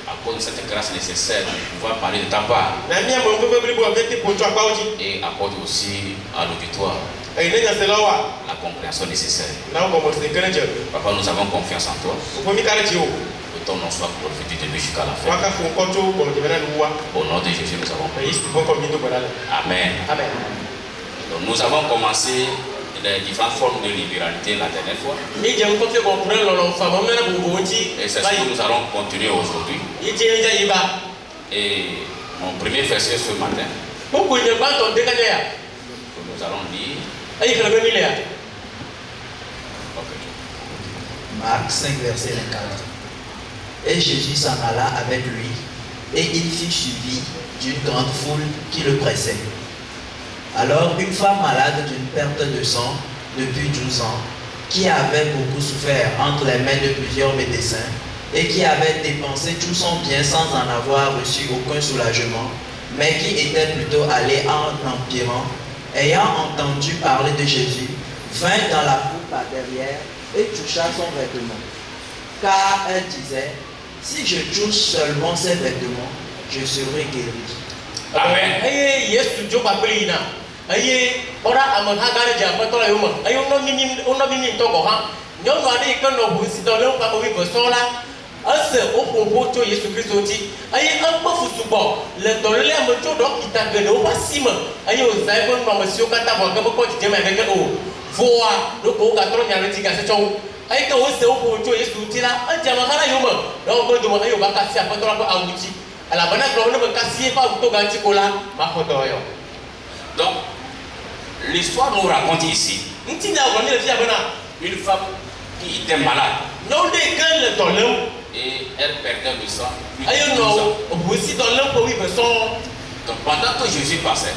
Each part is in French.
À cause de cette grâce nécessaire, on va parler de ta part. Et apporte aussi à l'auditoire la compréhension nécessaire. Papa, nous avons confiance en toi. Que ton nom soit glorifié de lui jusqu'à la fin. Au nom de Jésus, nous avons prié. Amen. Donc, nous avons commencé les différentes formes de libéralité la dernière fois. Et c'est ce que nous allons continuer aujourd'hui. Et mon premier verset ce matin, que nous allons lire. Marc 5, verset 24. Et Jésus s'en alla avec lui, et il fut suivi d'une grande foule qui le pressait. Alors une femme malade d'une perte de sang depuis 12 ans, qui avait beaucoup souffert entre les mains de plusieurs médecins, et qui avait dépensé tout son bien sans en avoir reçu aucun soulagement, mais qui était plutôt allée en empirant, ayant entendu parler de Jésus, vint dans la foule par derrière et toucha son vêtement. Car elle disait, si je touche seulement ses vêtements, je serai guéri. Amen. Donc, l'histoire nous raconte ici une femme qui était malade et elle perdait le sang plus de 12 ans. Donc pendant que Jésus passait,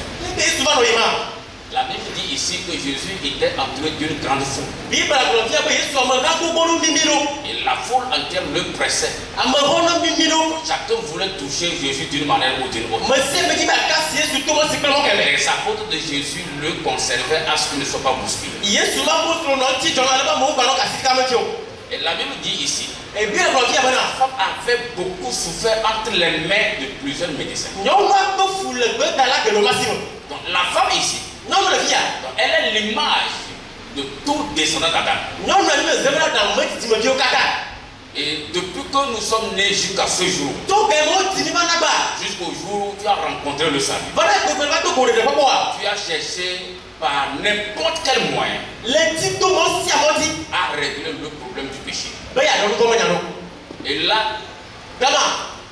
la Bible dit ici que Jésus était entouré d'une grande foule. Et la foule entière le pressait. Chacun voulait toucher Jésus d'une manière ou d'une autre. Les apôtres de Jésus le conservaient à ce qu'il ne soit pas bousculé. Et la Bible dit ici, la femme avait beaucoup souffert entre les mains de plusieurs médecins. Donc la femme ici, elle est l'image de tout descendant d'Adam. Et depuis que nous sommes nés jusqu'à ce jour, jusqu'au jour où tu as rencontré le salut, tu as cherché par n'importe quel moyen à régler le problème du péché. Et là,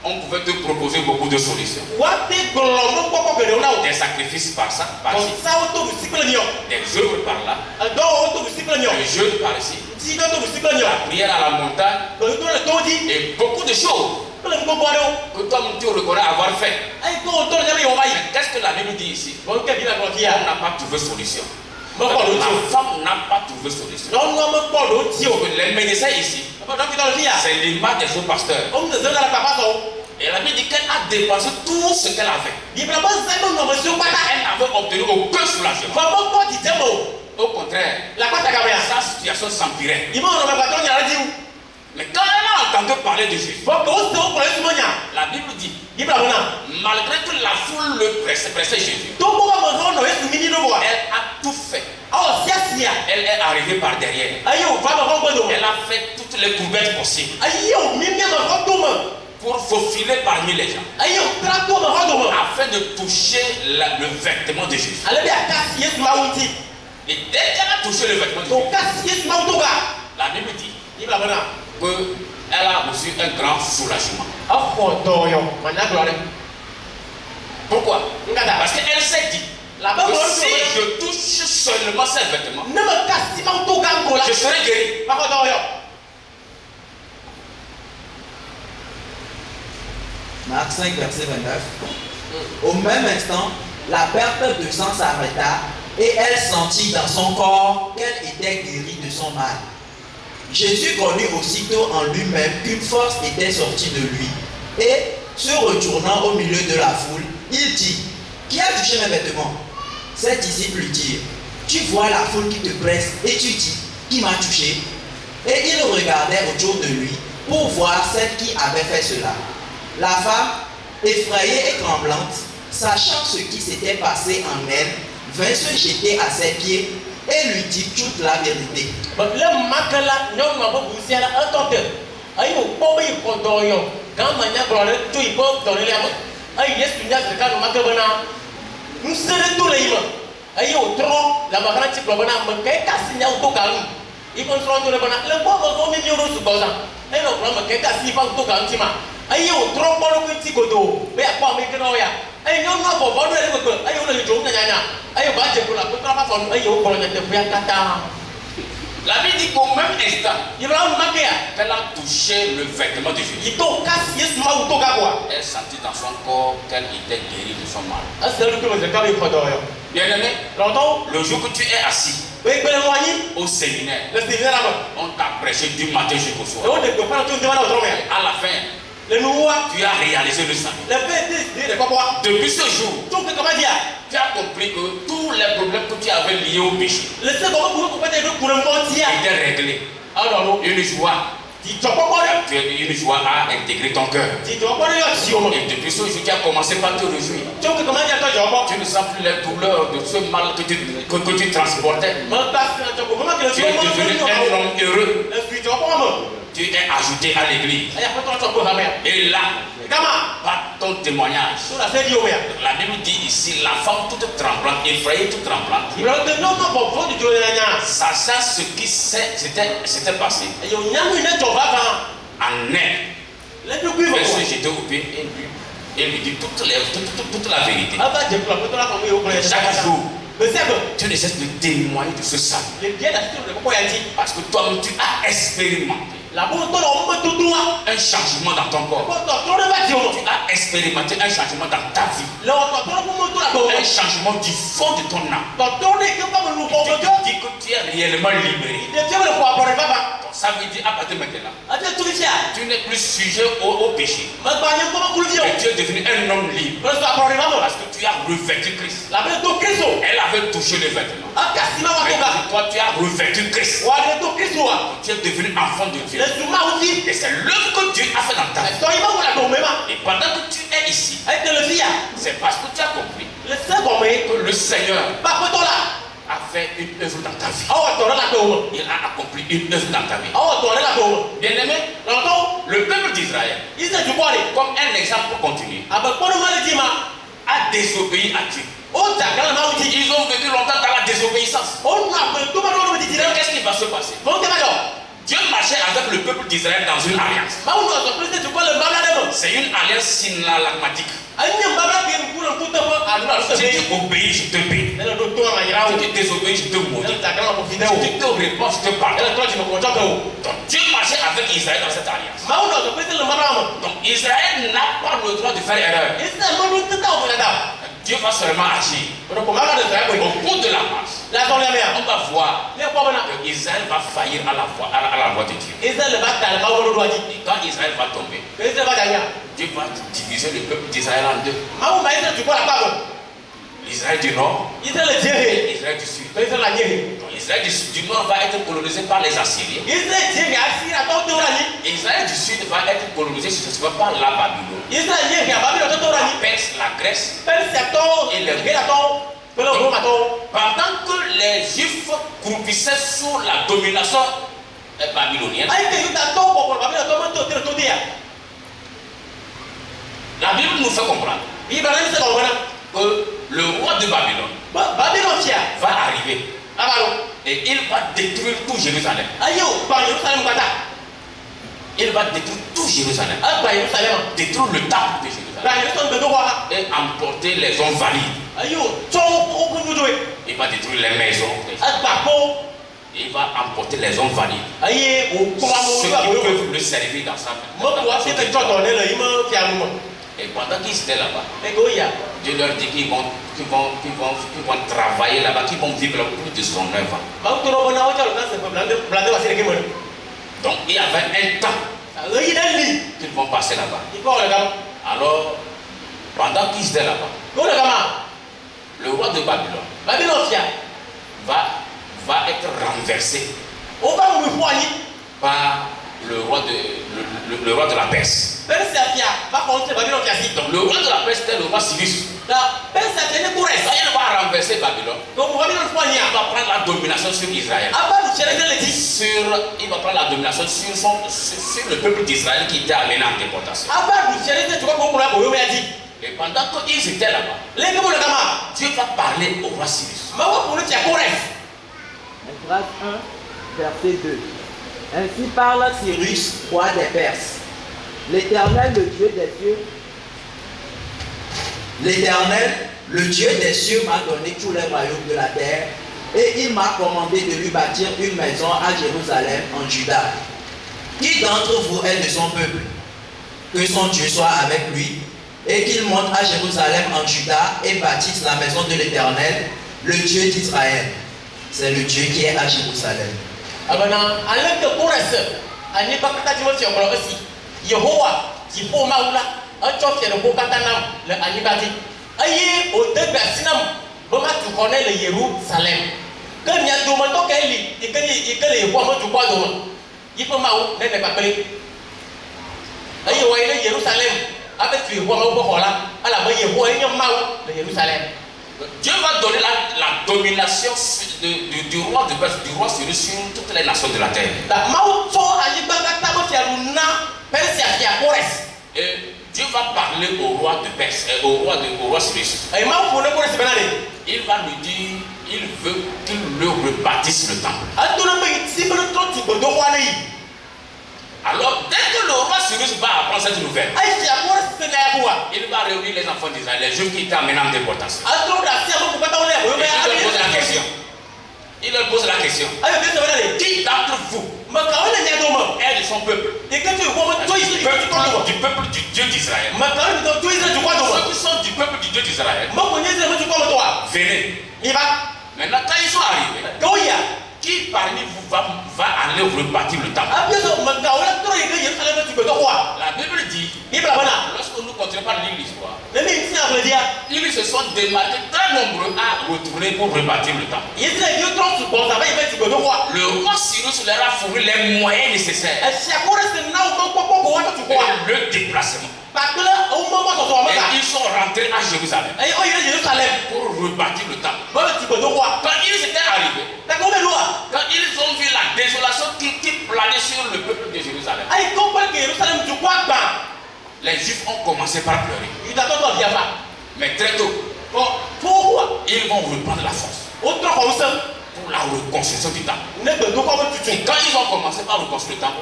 on pouvait te proposer beaucoup de solutions. Des sacrifices par ça, par-ci, des œuvres par là, des jeûnes par ici, la prière à la montagne et beaucoup de choses que toi tu reconnais avoir fait. Mais qu'est-ce que la Bible dit ici? On n'a pas trouvé solution. La femme n'a pas trouvé solution. Les médecins ici, c'est l'image des faux pasteurs. Et la Bible dit qu'elle a dépensé tout ce qu'elle avait. Elle n'avait obtenu aucun soulagement. Au contraire, sa situation s'empirait. Mais quand elle a entendu parler de Jésus, la Bible dit, malgré que la foule le pressait Jésus, elle a tout fait. Elle est arrivée par derrière. Elle a fait toutes les courbettes possibles pour faufiler parmi les gens, afin de toucher le vêtement de Jésus. Et dès qu'elle a touché le vêtement de Jésus, la Bible dit qu'elle a reçu un grand soulagement. Pourquoi? Parce qu'elle s'est dit que si je touche seulement ses vêtements, je serai guéri. Marc 5, verset 29. Au même instant, la perte de sang s'arrêta et elle sentit dans son corps qu'elle était guérie de son mal. Jésus connut aussitôt en lui-même qu'une force était sortie de lui et, se retournant au milieu de la foule, il dit, qui a touché mes vêtements? Ses disciples lui dirent, tu vois la foule qui te presse et tu dis, qui m'a touché? Et il regardait autour de lui pour voir celle qui avait fait cela. La femme, effrayée et tremblante, sachant ce qui s'était passé en elle, vint se jeter à ses pieds et lui dit toute la vérité. La Bible dit qu'au même instant, qu'elle a touché le vêtement de Jésus, elle sentit dans son corps qu'elle était guérie de son mal. Bien-aimé, le jour que tu es assis au séminaire, on t'a prêché du matin jusqu'au soir. À la fin, tu as réalisé le salut. Depuis ce jour, tu as compris que tous les problèmes que tu avais liés au péché étaient réglés. Une joie a intégré ton cœur. Et depuis ce jour, tu as commencé par te réjouir. Tu ne sens plus les douleurs de ce mal que tu transportais. Tu es devenu un homme heureux. Tu es ajouté à l'église. Et là, par ton témoignage, la Bible dit ici, la femme toute tremblante, effrayée toute tremblante, sachant ce qui s'était passé en elle, elle se jetait au pied et lui dit toute la vérité. Chaque jour, tu ne cesses de témoigner de ce salut. Parce que toi-même, tu as expérimenté un changement dans ton corps. Tu as expérimenté un changement dans ta vie. Un changement du fond de ton âme. Tu dis que tu es réellement libéré. Ça veut dire à partir de maintenant, tu n'es plus sujet au péché. Et tu es devenu un homme libre. Parce que tu as revêtu Christ. Elle avait touché le vêtement. Mais toi, tu as revêtu Christ. Tu es devenu enfant de Dieu. Et c'est l'œuvre que Dieu a fait dans ta vie. Et pendant que tu es ici, c'est parce que tu as compris que le Seigneur a fait une œuvre dans ta vie. Il a accompli une œuvre dans ta vie. Bien aimé, le peuple d'Israël, comme un exemple pour continuer, a désobéi à Dieu. Ils ont vécu longtemps dans la désobéissance. Qu'est-ce qui va se passer? Dieu marchait avec le peuple d'Israël dans une alliance. C'est une alliance synalagmatique. Si tu obéis, je te bénis. Si tu désobéis, je te maudis. Si tu te réponds, je te pardonne. Donc Dieu marchait avec Israël dans cette alliance. Donc Israël n'a pas le droit de faire erreur. Dieu va seulement agir. Au cours de la marche, on va voir que Israël va faillir à la voix de Dieu. Et quand Israël va tomber, Dieu va diviser le peuple d'Israël en deux. L'Israël du nord et l'Israël du sud. Donc l'Israël du nord va être colonisé par les Assyriens. L'Israël du sud va être colonisé par la Babylone. La Perse, la Grèce et les Romains. Pendant que les Juifs croupissaient sous la domination babylonienne, la Bible nous fait comprendre que le roi de Babylone va arriver et il va détruire tout Jérusalem. Il va détruire tout Jérusalem. Détruire le temple de Jérusalem. Et emporter les hommes valides. Il va détruire les maisons. Il va emporter les hommes valides. Ceux qui peuvent le servir dans sa maison. Et pendant qu'ils étaient là-bas, Dieu leur dit qu'ils vont travailler là-bas, qu'ils vont vivre plus de 109 ans. Donc il y avait un temps qu'ils vont passer là-bas. Alors, pendant qu'ils étaient là-bas, le roi de Babylone va être renversé par le roi de la Perse. Donc le roi de la Perse était le roi Cyrus. Il va renverser Babylone. Il va prendre la domination sur Israël. Il va prendre la domination sur le peuple d'Israël qui était amené en déportation. Et pendant qu'ils étaient là-bas, Dieu va parler au roi Cyrus. Phrase 1, verset 2. Ainsi parle Cyrus, roi des Perses. L'Éternel, le Dieu des cieux. L'Éternel, le Dieu des cieux, m'a donné tous les royaumes de la terre, et il m'a commandé de lui bâtir une maison à Jérusalem, en Juda. Qui d'entre vous est de son peuple? Que son Dieu soit avec lui, et qu'il monte à Jérusalem, en Juda, et bâtisse la maison de l'Éternel, le Dieu d'Israël. C'est le Dieu qui est à Jérusalem. Dieu va donner la domination du roi de Perse, du roi Cyrus sur toutes les nations de la terre. Et Dieu va parler au roi de Perse, au roi Cyrus. Il va lui dire, il veut qu'il le rebâtisse le temple. Alors, dès que le roi Cyrus va apprendre cette nouvelle, il va réunir les enfants d'Israël, les Juifs qui étaient amenés en déportation. Il leur pose la question. Qui d'entre vous est de son peuple? Du peuple du Dieu d'Israël. Ceux qui sont du peuple du Dieu d'Israël, venez. Maintenant, quand ils sont arrivés, qui parmi vous va aller rebâtir le temple? La Bible dit, lorsque nous continuons par lire l'histoire, ils se sont démarqués très nombreux à retourner pour rebâtir le temple. Le roi Cyrus leur a fourni les moyens nécessaires et le déplacement. Et ils sont rentrés à Jérusalem pour rebâtir le temple. Quand ils étaient arrivés, quand ils ont vu la désolation qui planait sur le peuple de Jérusalem, les Juifs ont commencé par pleurer. Mais très tôt, ils vont reprendre la force pour la reconstruction du temple. Quand ils ont commencé par reconstruire le temple,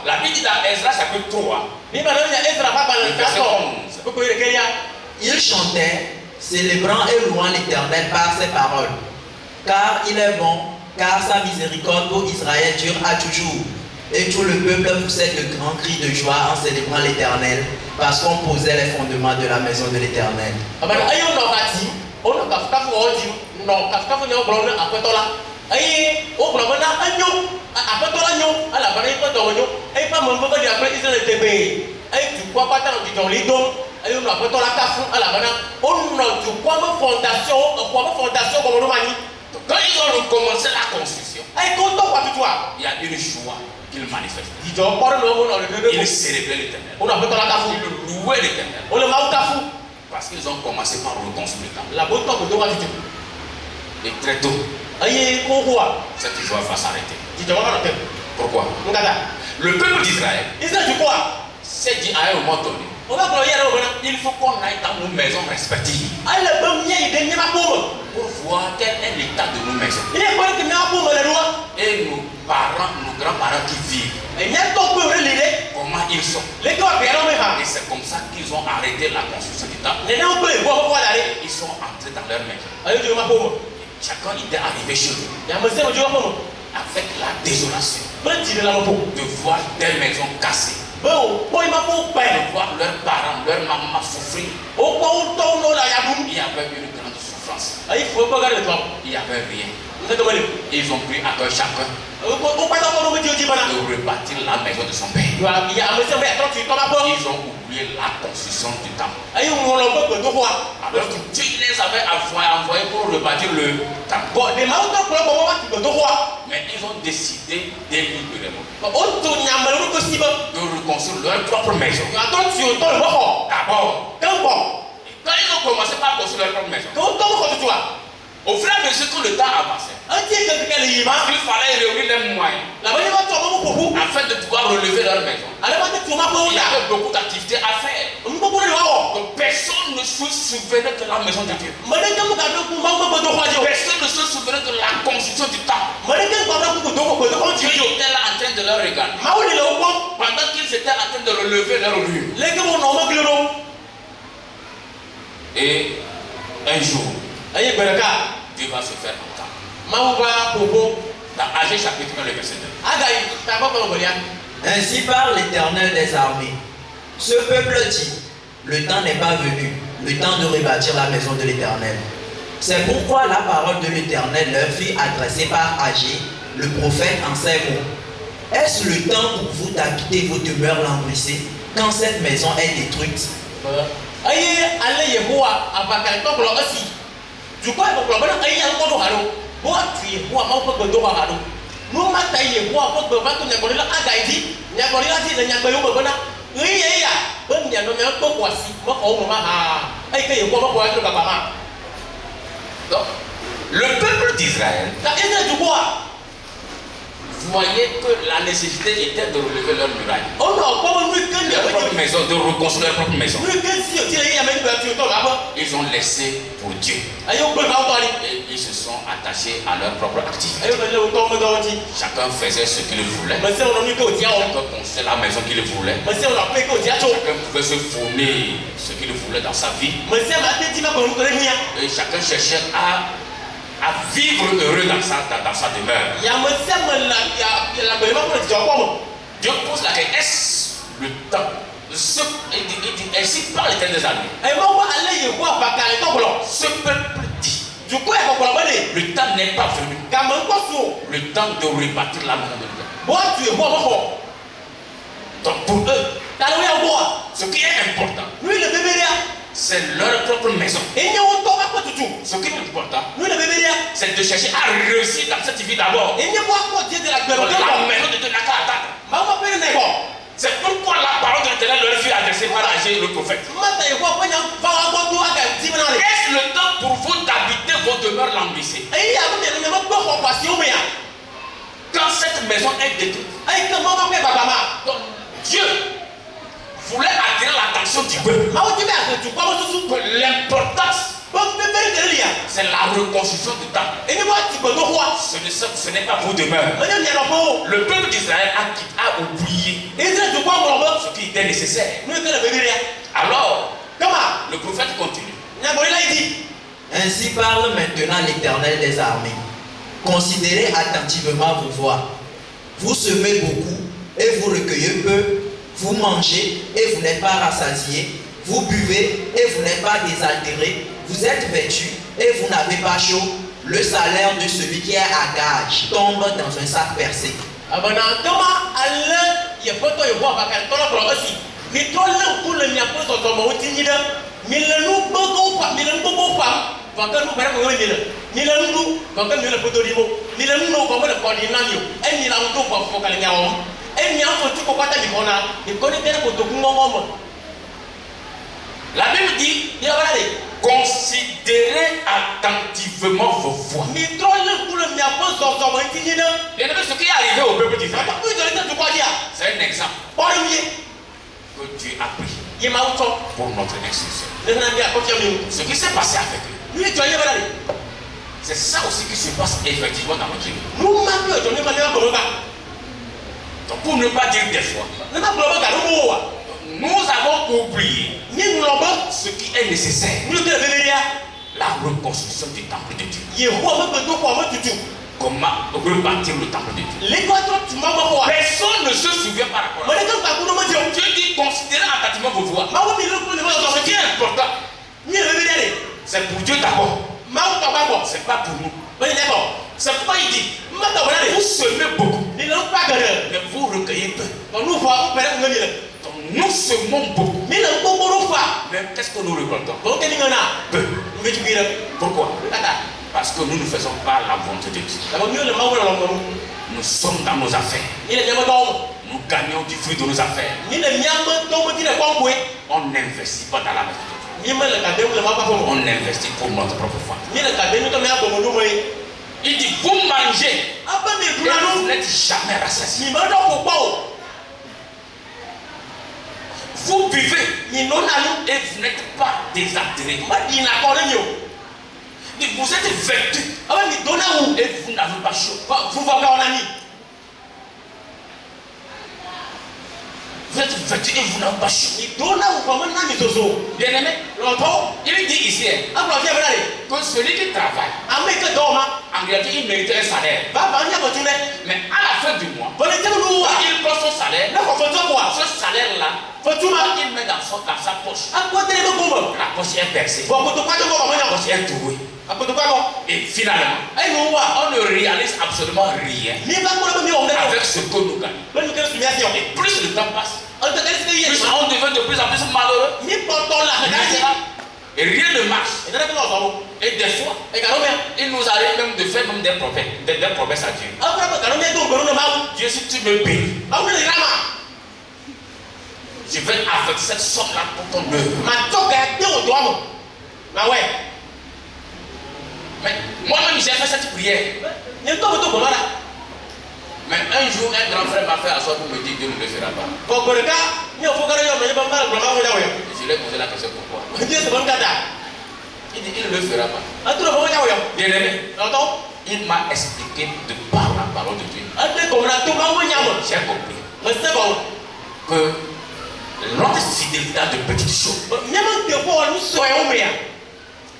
la Bible dit dans Ezra chapitre 3, verset 11, il chantait, célébrant et louant l'Éternel par ses paroles. Car il est bon, car sa miséricorde pour Israël dure à toujours. Et tout le peuple poussait de grands cris de joie en célébrant l'Éternel, parce qu'on posait les fondements de la maison de l'Éternel. Quand ils ont recommencé la construction, il y a une joie qu'ils manifestent. Ils célébraient l'Éternel. Ils louaient l'Éternel. Parce qu'ils ont commencé par reconstruire le temple. Et très tôt, cette joie va s'arrêter. Pourquoi? Le peuple d'Israël s'est dit à un moment donné, il faut qu'on aille dans nos maisons respectives pour voir quel est l'état de nos maisons. Et nos parents, nos grands-parents qui vivent, comment ils sont. Et c'est comme ça qu'ils ont arrêté la construction du temple. Ils sont entrés dans leur maison. Chacun était arrivé chez eux avec la désolation de voir des maisons cassées, de voir leurs parents, leurs mamans souffrir. Il y avait une grande souffrance. Il n'y avait rien. Ils ont pris à cœur chacun de rebâtir la maison de son père. Ils ont oublié la construction du temple. Alors que Dieu les avait envoyés pour rebâtir le temple. Mais ils ont décidé délibérément de reconstruire leur propre maison. D'abord, quand ils ont commencé par construire leur propre maison, au fur et à mesure que le temps avançait, il fallait réunir les moyens afin de pouvoir relever leur maison. Il y avait beaucoup d'activités à faire. Donc personne ne se souvenait de la maison de Dieu. Personne ne se souvenait de la construction du temple. Dieu était là en train de leur regarder. Pendant qu'ils étaient en train de relever leur rue. Et un jour, Dieu va se faire entendre. Dans Agé chapitre 1, le verset 2. Ainsi parle l'Éternel des armées. Ce peuple dit, le temps n'est pas venu, le temps de rebâtir la maison de l'Éternel. C'est pourquoi la parole de l'Éternel leur fut adressée par Agé, le prophète, en ces mots. Est-ce le temps pour vous d'habiter vos demeures lambrissées quand cette maison est détruite? Donc, le peuple d'Israël voyait que la nécessité était de relever leur muraille, leur propre maison, de reconstruire leur propre maison. Ils ont laissé pour Dieu. Et ils se sont attachés à leur propre activité. Chacun faisait ce qu'il voulait. Chacun construisait la maison qu'il voulait. Chacun pouvait se fournir ce qu'il voulait dans sa vie. Et chacun cherchait à vivre heureux dans sa demeure. Dieu pose la question, est-ce le temps? Il dit, ainsi parle l'Éternel des armées. Ce peuple dit, le temps n'est pas venu, le temps de rebâtir la maison de Dieu. Donc pour eux, ce qui est important, c'est leur propre maison. Ce qui est important, c'est de chercher à réussir dans cette vie d'abord. La maison de Dieu n'a qu'à attendre. C'est pourquoi la parole de l'Éternel leur fut adressée par Agé le prophète. Est-ce le temps pour vous d'habiter vos demeures lambrissées? Quand cette maison est détruite, donc Dieu voulait attirer l'attention du peuple. L'importance, c'est la reconstruction du temple. Ce n'est pas vos demeures. Le peuple d'Israël a oublié ce qui était nécessaire. Alors, le prophète continue. Ainsi parle maintenant l'Éternel des armées. Considérez attentivement vos voies. Vous semez beaucoup et vous recueillez peu. Vous mangez et vous n'êtes pas rassasiés. Vous buvez et vous n'êtes pas désaltérés. Vous êtes vêtus et vous n'avez pas chaud. Le salaire de celui qui est à gage tombe dans un sac percé. La Bible dit, considérez attentivement vos voies. Bien aimé, ce qui est arrivé au peuple d'Israël, c'est un exemple que Dieu a pris pour notre instruction. Ce qui s'est passé avec eux, c'est ça aussi qui se passe effectivement dans notre vie. Donc pour ne pas dire des fois, nous avons oublié ce qui est nécessaire. La reconstruction du temple de Dieu. Comment rebâtir le temple de Dieu? Personne ne se souvient par rapport à ça. Dieu dit considérez attentivement vos voies. Ce qui est important, c'est pour Dieu d'abord. C'est pas pour nous. C'est pourquoi il dit, vous semez beaucoup, mais vous recueillez peu. Donc nous semons beaucoup, mais qu'est-ce que nous récoltons? Peu. Pourquoi? Parce que nous ne faisons pas la volonté de Dieu. Nous sommes dans nos affaires. Nous gagnons du fruit de nos affaires. On n'investit pas dans la maison de Dieu. On investit pour notre propre foi. Il dit, vous mangez et vous n'êtes jamais rassasiés. Vous buvez et vous n'êtes pas désaltérés. Vous êtes vêtus et vous n'avez pas chaud. Vous êtes vêtus et vous n'avez pas chaud. Bien aimé, il dit ici que celui qui travaille, en réalité il mérite un salaire. Mais à la fin du mois, il prend son salaire. Ce salaire-là, il met dans sa poche. La poche est percée. La poche est trouée. Et finalement, on ne réalise absolument rien avec ce que nous gagnons. Et plus le temps passe, plus on devient de plus en plus malheureux. Et rien ne marche. Et des fois, il nous arrive même de faire même des promesses à Dieu. Dieu, si tu me bénis, je vais avec cette somme-là pour ton œuvre. Mais moi-même j'ai fait cette prière. Mais un jour un grand frère m'a fait asseoir pour me dire que Dieu ne le fera pas. Je lui ai posé la question pourquoi. Il dit il ne le fera pas. Bien aimé, il m'a expliqué de par la parole de Dieu. J'ai compris que notre fidélité à de petites choses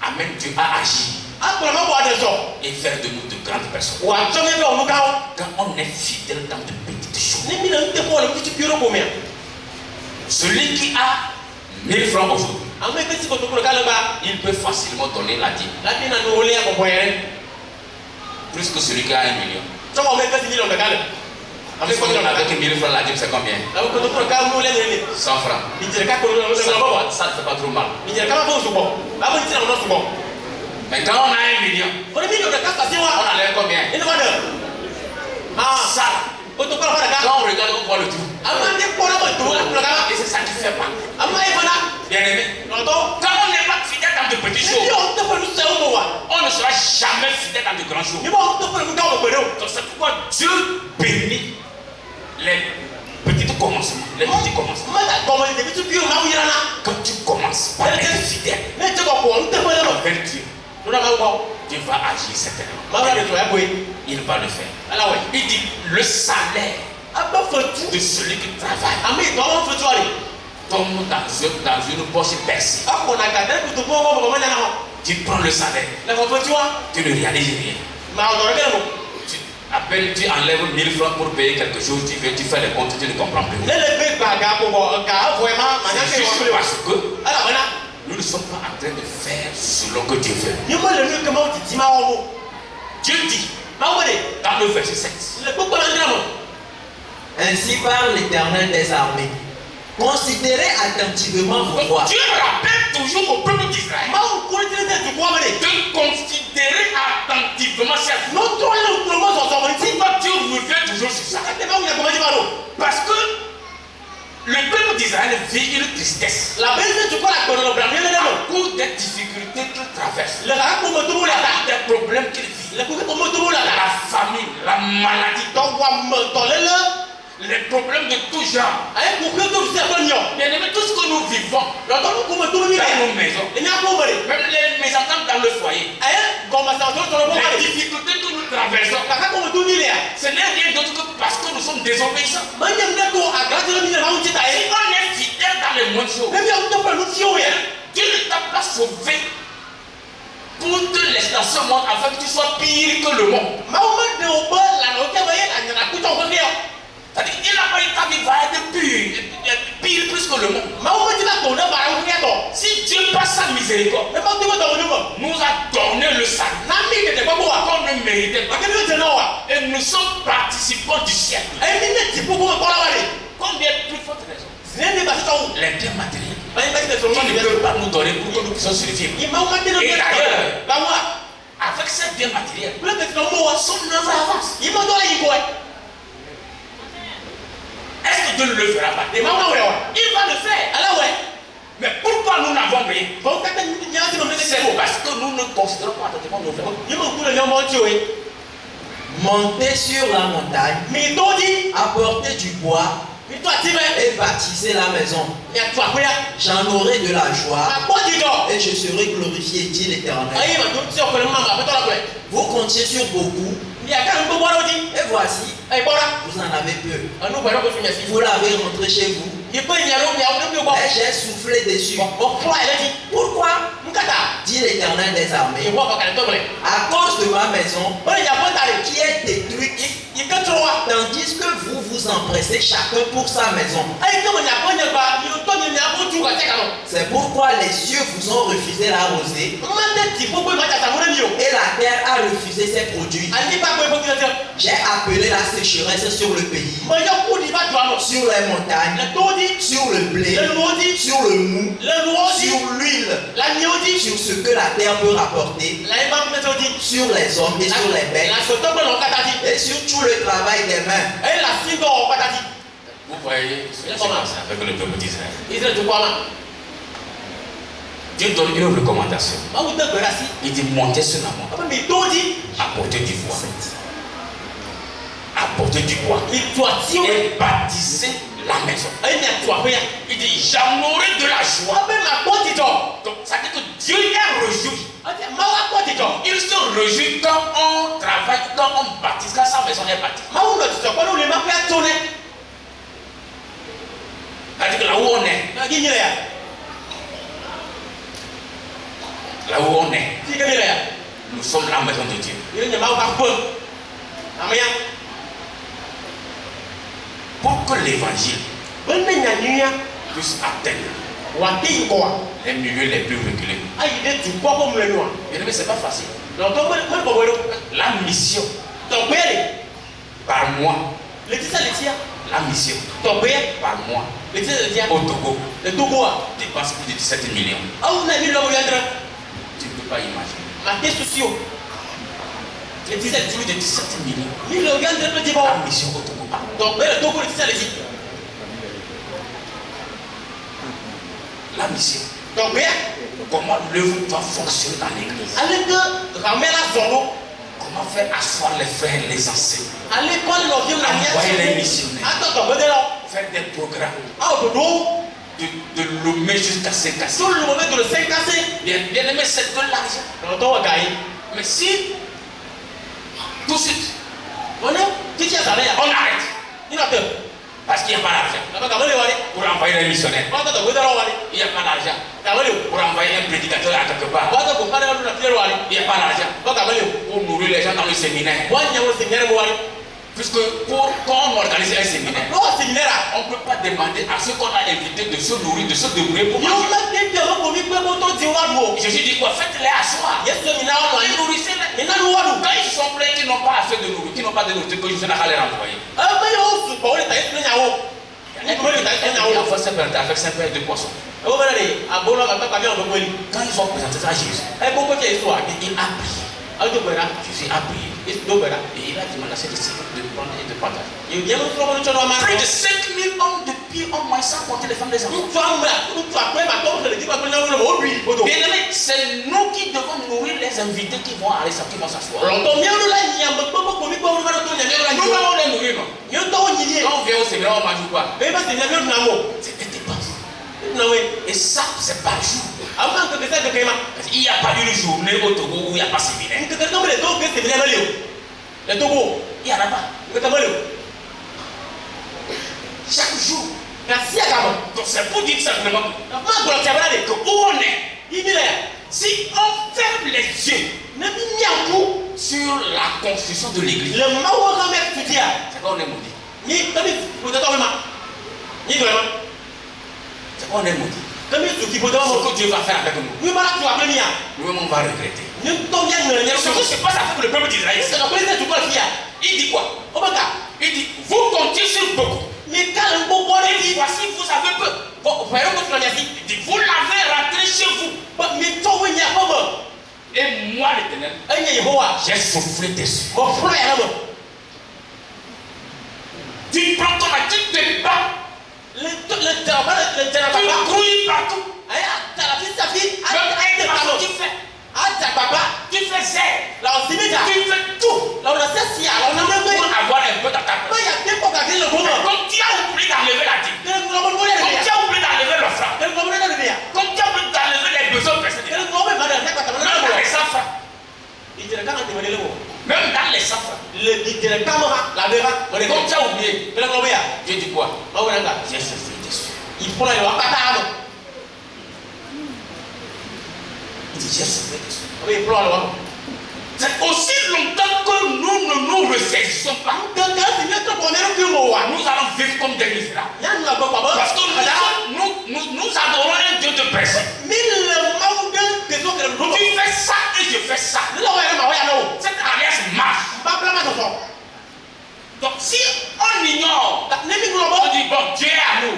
amène Dieu à agir et faire de nous de grandes personnes. Quand on est fidèle dans de petites choses, celui qui a 1000 francs aujourd'hui, il peut facilement donner la dîme. Plus que celui qui a 1 million. Avec 1000 francs, la dîme c'est combien? 100 francs. Ça ne fait pas trop mal. Mais quand on a 1 million, on a l'air combien? Ça. Quand on regarde, on voit le trou. Et c'est ça qui fait mal. Bien aimé. Quand on n'est pas fidèle dans de petites choses, on ne sera jamais fidèle dans de grandes choses. Donc c'est pourquoi Dieu bénit les petits commencements. Les petits commencements. Quand tu commences par être fidèle avec Dieu, Dieu va agir certainement. Il va le faire. Il dit le salaire de celui qui travaille tombe dans une poche percée. Tu prends le salaire. Tu ne réalises rien. Tu enlèves 1000 francs pour payer quelque chose, tu fais les comptes, tu ne comprends plus. C'est juste parce que nous ne sommes pas en train de faire selon que Dieu veut. Dieu dit dans le verset 7. Ainsi parle l'Éternel des armées. Considérez attentivement vos voies. Dieu rappelle toujours au peuple d'Israël de considérer attentivement ses voies. Pourquoi Dieu revient toujours sur ça? Parce que le peuple d'Israël vit une tristesse à cause des difficultés qu'il traverse, des problèmes qu'il vit, la famine, la maladie, les problèmes de tout genre. Bien aimé, tout ce que nous vivons dans nos maisons, même les mésententes dans le foyer, les difficultés que nous traversons, ce n'est rien d'autre que parce que nous sommes désobéissants. Si on est fidèle dans les moindres choses, Dieu ne t'a pas sauvé pour te laisser dans ce monde afin que tu sois pire que le monde. C'est-à-dire, il n'a pas eu ta vie va être pire plus que le monde. Si Dieu passe sa miséricorde miséricorde nous a donné le salut qu'on ne méritait pas. Et nous sommes participants du ciel. Combien de plus fortes raisons? Les biens matériels qui ne peuvent pas nous donner pour que nous puissions survivre. Et d'ailleurs, avec ces biens matériels, son œuvre avance. Est-ce que Dieu ne le fera pas? Il va le faire. Mais pourquoi nous n'avons rien? C'est parce que nous ne considérons pas attentivement nos frères. Montez sur la montagne, apportez du bois et bâtissez la maison. J'en aurai de la joie et je serai glorifié, dit l'Éternel. Vous comptiez sur beaucoup et voici, vous en avez peu. Vous l'avez rentré chez vous et j'ai soufflé dessus. Pourquoi? Dit l'Éternel des armées. À cause de ma maison qui est détruite, tandis que vous vous empressez chacun pour sa maison. C'est pourquoi les cieux vous ont refusé la rosée et la terre a refusé ses produits. J'ai appelé la sécheresse sur le pays, sur les montagnes, sur le blé, sur le mou, sur l'huile, sur ce que la terre peut rapporter, sur les hommes et sur les bêtes, et sur tout le travail des mains. Vous voyez ce qui s'est passé avec le peuple d'Israël. Dieu donne une recommandation. Il dit montez sur la montagne, apportez du bois. Apportez du bois et bâtissez la maison. Il dit j'en aurai de la joie. Donc ça veut dire que Dieu est réjoui. Il se réjouit quand on travaille, quand on bâtit, quand sa maison est bâtie. C'est-à-dire que là où on est, nous sommes la maison de Dieu. Pour que l'évangile puisse atteindre les milieux les plus reculés. Mais ce n'est pas facile. La mission par mois, la mission par mois au Togo dépasse plus de 17 millions. Tu ne peux pas imaginer. Les 17 millions. La mission au Togo. La mission. Comment l'œuvre doit fonctionner dans l'église. Comment faire asseoir les frères et les enseignants. Envoyer les missionnaires. Faire des programmes. De Lomé jusqu'à Saint-Cassé. Bien aimé, c'est de l'argent. Mais si tout de suite on arrête. Parce qu'il n'y a pas d'argent. Pour envoyer les missionnaires. Il n'y a pas d'argent. Pour envoyer un prédicateur à quelque part. Il n'y a pas d'argent. Pour nourrir les gens dans le séminaire. Puisque quand on organise un séminaire, on ne peut pas demander à ceux qu'on a invités de se nourrir, de se débrouiller pour manger. Jésus dit quoi? Faites-les asseoir. Et nourrissez-les. Quand ils sont pleins, qu'ils n'ont pas assez de nourriture, qu'ils n'ont pas de nourriture, que Jésus n'a qu'à les renvoyer. Avec Saint-Père de poisson. Quand ils ont présenté ça à Jésus, il a prié. Jésus a prié. Et il a demandé à ses disciples de prendre et de partager. Plus de 5000 hommes de pied en moins sans compter les femmes et les enfants. Bien aimé, c'est nous qui devons nourrir les invités qui vont aller qui vont s'asseoir. Nous devons les nourrir, non? Quand on vient au séminaire, on mange quoi? C'est des dépenses. Et ça, c'est par jour. Il n'y a pas une journée au Togo où il n'y a pas séminaire. Il n'y en a pas. Chaque jour. Donc c'est pour dire simplement que où on est, si on ferme les yeux sur la construction de l'église, c'est quoi on est maudit. C'est quoi on est maudit. Ce que Dieu va faire avec nous, nous-mêmes on va regretter. Ce qui se passe avec le peuple d'Israël. Il dit quoi? Il dit, vous comptez sur beaucoup. Il dit, voici, vous avez peu. Il dit, vous l'avez rentré chez vous. Et moi, l'Éternel, j'ai soufflé dessus. Tu prends ton main, tu te bats. Tu grouilles partout. Tu fais zèle. Tu fais tout pour avoir un peu d'attaque. Comme tu as oublié d'enlever la dîme, comme tu as oublié d'enlever l'offrande, comme tu as oublié d'enlever les besoins personnels, même dans les enfants, même dans les enfants, comme tu as oublié, Dieu dit quoi? J'ai soufflé dessus. Il dit j'ai soufflé dessus. C'est aussi longtemps que nous ne nous ressaisissons pas. Nous allons vivre comme des misérables. Parce que nous adorons un Dieu de personne. Tu fais ça et je fais ça. Cette alliance marche. Donc si on ignore, on dit bon, Dieu est amour.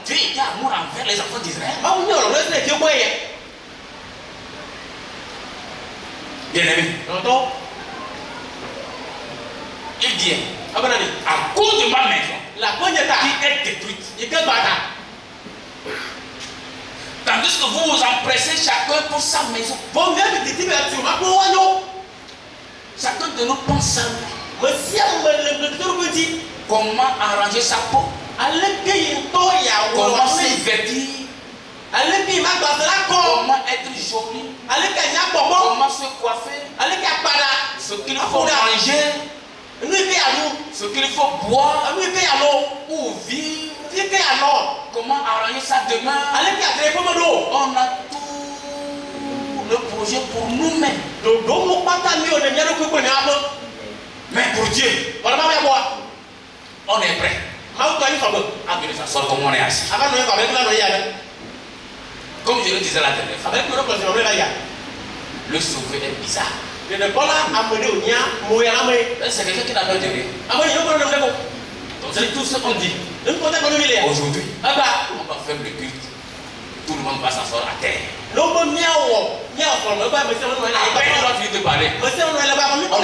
Dieu était amour envers les enfants d'Israël. Bien-aimé, il dit, à cause de ma maison qui est détruite, tandis que vous vous empressez chacun pour sa maison. Chacun de nous pense à lui. Comment arranger sa peau, comment se vêtir, comment être joli, comment se coiffer, ce qu'il faut manger, ce qu'il faut boire, où vivre, comment arranger sa demeure. On a tout le projet pour nous-mêmes. Mais pour Dieu, on est prêt. Ça sort comme on est assis. Comme je le disais la dernière fois, le sauvé est bizarre. C'est quelqu'un qui n'a pas été rire. Donc c'est tout ce qu'on dit. Aujourd'hui, on va faire le culte. Tout le monde va s'asseoir à terre. Après, on va finir de parler. On est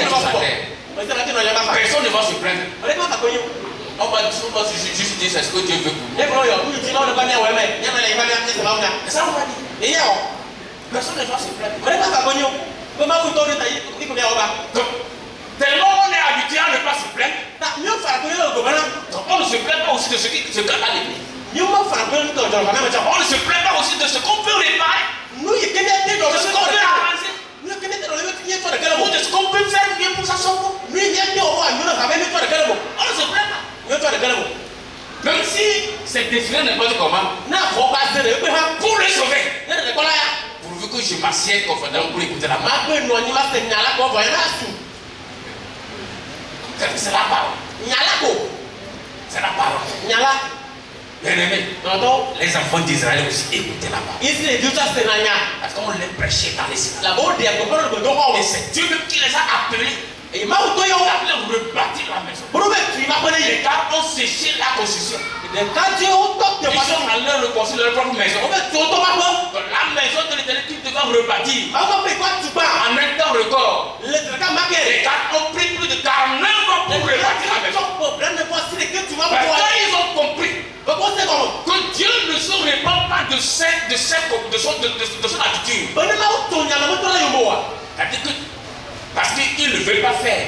tous à terre. Personne ne va se plaindre. On va juste dire c'est ce que Dieu veut pour nous. Et ça on va dire. Personne ne va se plaindre. Donc, tellement on est habitué à ne pas se plaindre, donc on ne se plaint pas aussi de ce qui se passe à l'église. On ne se plaint pas aussi de ce qu'on peut réparer, de ce qu'on peut avancer, ou de ce qu'on peut faire bien pour sa soeur. On ne se plaint pas. Même si c'est défini n'importe comment, pour le sauver, pourvu que je m'assieds confortablement pour écouter la parole. C'est la parole. C'est la parole. Bien-aimés, les enfants d'Israël aussi écoutaient la parole. Parce qu'on les prêchait dans les synagogues. Et c'est Dieu même qui les a appelés. Et il a rebâti la maison. Les gars ont séché la construction. Ils sont allés reconstruire leur propre maison. La maison de l'Éternel qu'ils devaient rebâtir en un temps record. Les gars ont pris plus de 49 ans pour rebâtir la maison. Quand ils ont compris que Dieu ne se répand pas de son attitude. C'est-à-dire que parce qu'ils ne veulent pas faire,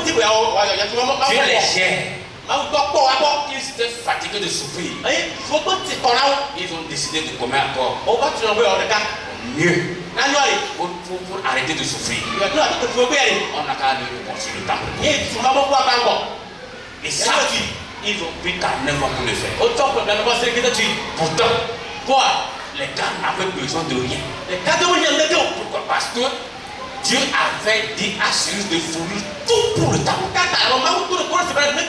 Dieu les gère. Ils étaient fatigués de souffrir. Ils ont décidé de commettre encore mieux pour arrêter de souffrir. On n'a qu'à aller reconstruire le temple. Et ça, ils ont pris 49 ans pour le faire. Pourtant, les gars n'avaient besoin de rien. Pourquoi? Parce que Dieu avait dit à Cyrus de fournir tout pour le temple.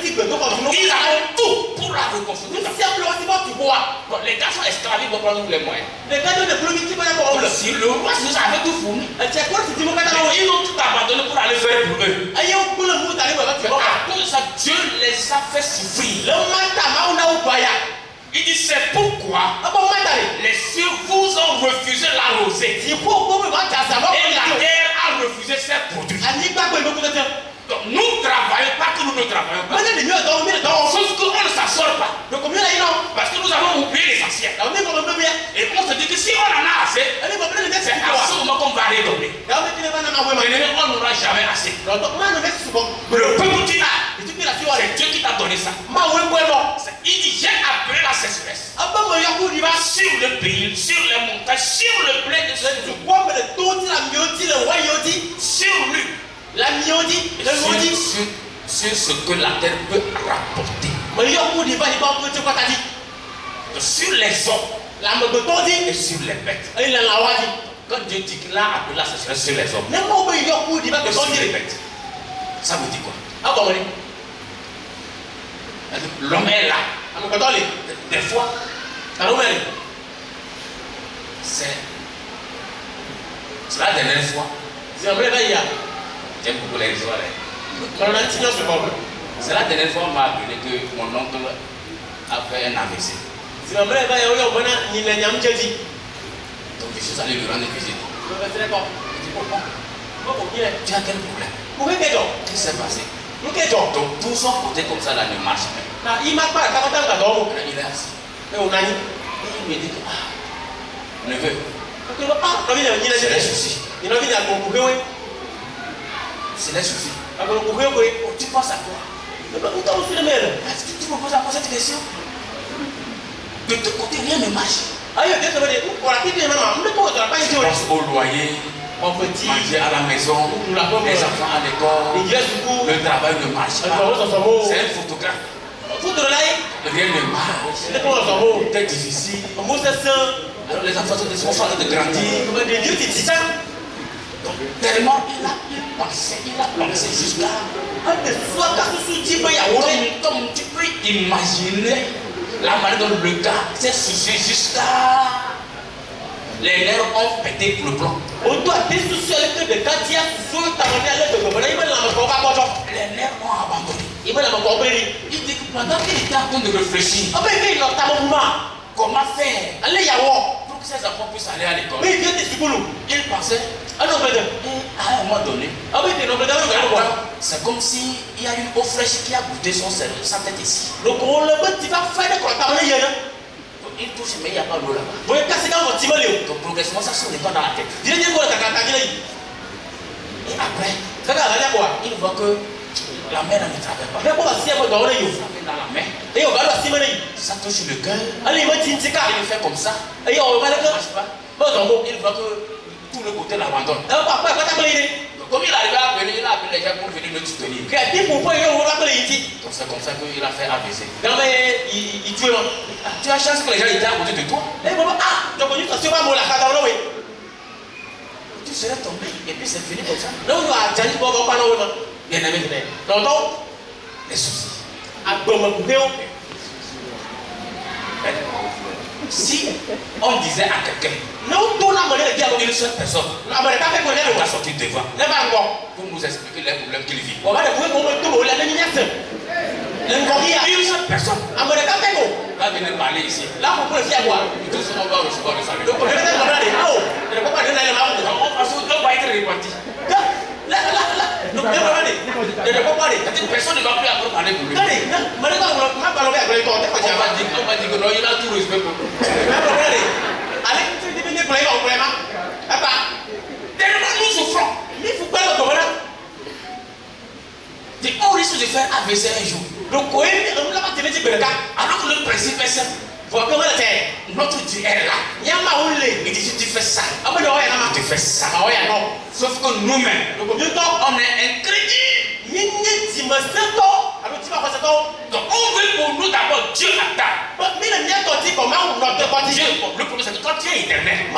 Ils avaient tout pour la reconstruction. Les gars sont esclaves, ils vont prendre tous les moyens. si le roi Cyrus avait tout fourni, ils ont tout abandonné pour aller faire pour eux. Mais à cause de ça, Dieu les a fait souffrir. Il dit c'est pourquoi les cieux vous ont refusé la rosée et la terre a refusé ses produits. Donc nous travaillons, pas que nous ne travaillons pas. Sauf qu'on ne s'assure pas. Parce que nous avons oublié l'essentiel. Et on se dit que si on en a assez, c'est à ce moment qu'on va redonner. On n'aura jamais assez. Mais le peuple qui a, c'est Dieu qui t'a donné ça. Il dit j'ai appelé la sécheresse sur le pays, sur les montagnes, sur le blé de sur lui. Sur ce que la terre peut rapporter. Sur les hommes et sur les bêtes. Quand Dieu dit qu'il a appelé la sécheresse sur les hommes et sur les bêtes, ça veut dire quoi? L'homme est là. Des fois, c'est la dernière fois. J'aime beaucoup les histoires. C'est la dernière fois qu'on m'a appelé que mon oncle a fait un AVC. Donc je suis allé lui rendre visite. Il dit pourquoi? Tu as quel problème? Qu'est-ce qui s'est passé? Donc tout son côté comme ça là ne marche pas. Il est assis. Et il me dit que neveu, c'est les soucis. C'est les soucis. Tu penses à quoi? Est-ce que tu me poses encore cette question? De ton côté, rien ne marche. Je pense au loyer, manger à la maison, les enfants à l'école, le travail ne marche pas. C'est un photographe. Rien ne marche. C'est difficile. Alors les enfants sont en train de grandir. Donc, tellement il a pensé jusqu'à. Comme tu peux imaginer la manière dont le gars s'est soucié jusqu'à. Les nerfs ont pété pour le plan. Les nerfs ont abandonné. Il dit que pendant qu'il était en train de réfléchir, comment faire pour que ses enfants puissent aller à l'école, il pensait à un moment donné, c'est comme s'il y a une eau fraîche qui a goûté sa tête ici. Il touche, mais il n'y a pas l'eau là-bas. Donc progressivement, ça se répand dans la tête. Et après, il voit que la mer ne travaille pas. Ça fait dans la main. Ça touche le cœur. Il fait comme ça. Il ne marche pas. Il voit que tout le côté l'abandonne. Comme il arrivait à appeler, il a appelé les gens pour venir le soutenir. Donc c'est comme ça qu'il a fait AVC. Tu as chance que les gens étaient à côté de toi. Tu serais tombé et puis c'est fini comme ça. Bien aimé, les soucis. Si on disait à quelqu'un, une seule personne, on va sortir devant pour nous expliquer les problèmes qu'il vit. Une seule personne va venir parler ici. Tout ce monde va recevoir le salut. On va être réparti. Personne ne va plus après parler pour lui. On va dire que non, il a tout respect pour nous. Tellement nous souffrons. On risque de faire AVC un jour. Alors que le principe est simple. Notre Dieu est là. Il dit si tu fais ça, tu fais ça. Sauf que nous-mêmes, on est incrédules. Donc on veut pour nous d'abord Dieu attend. Dieu, le problème c'est que toi tu es éternel. Nous on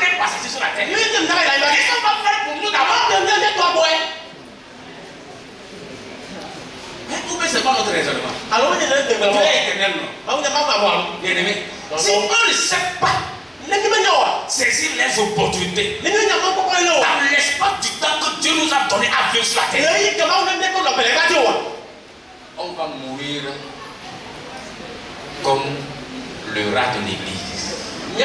est passagers sur la terre. Qu'est-ce qu'on va faire pour nous d'abord? Mais c'est pas notre raisonnement. Dieu est éternel. Bien aimé. Si on ne sait pas saisir les opportunités. Dans l'espace du temps que Dieu nous a donné à vivre sur la terre. On va mourir comme le rat de l'église. On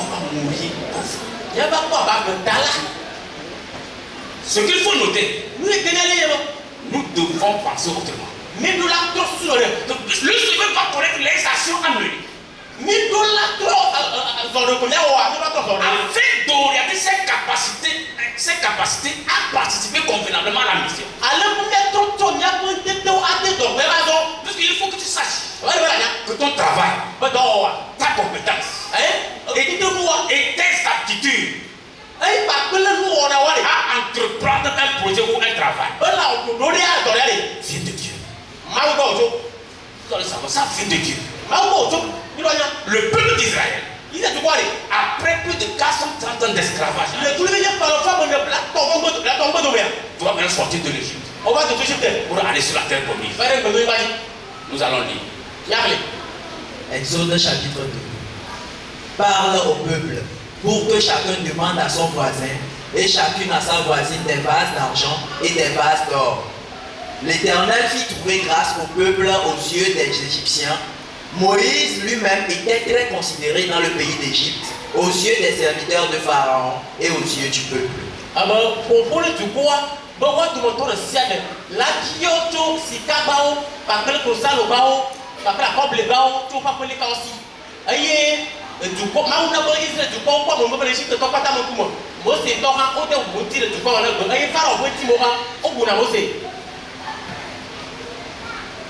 va mourir pauvre. Ce qu'il faut noter, nous devons penser autrement. Le Seigneur va connaître les actions à mener. Afin d'orienter ses capacités à participer convenablement à la mission. Puisqu'il faut que tu saches que ton travail, ta compétence et tes aptitudes à entreprendre un projet ou un travail vient de Dieu. Ça vient de Dieu. Le peuple d'Israël, après plus de 430 ans d'esclavage, doit bien sortir de l'Égypte pour aller sur la terre promise. Nous allons lire. Exode chapitre 2. Parle au peuple pour que chacun demande à son voisin et chacune à sa voisine des vases d'argent et des vases d'or. L'Éternel fit trouver grâce au peuple aux yeux des Égyptiens. Moïse lui-même était très considéré dans le pays d'Égypte, aux yeux des serviteurs de Pharaon et aux yeux du peuple.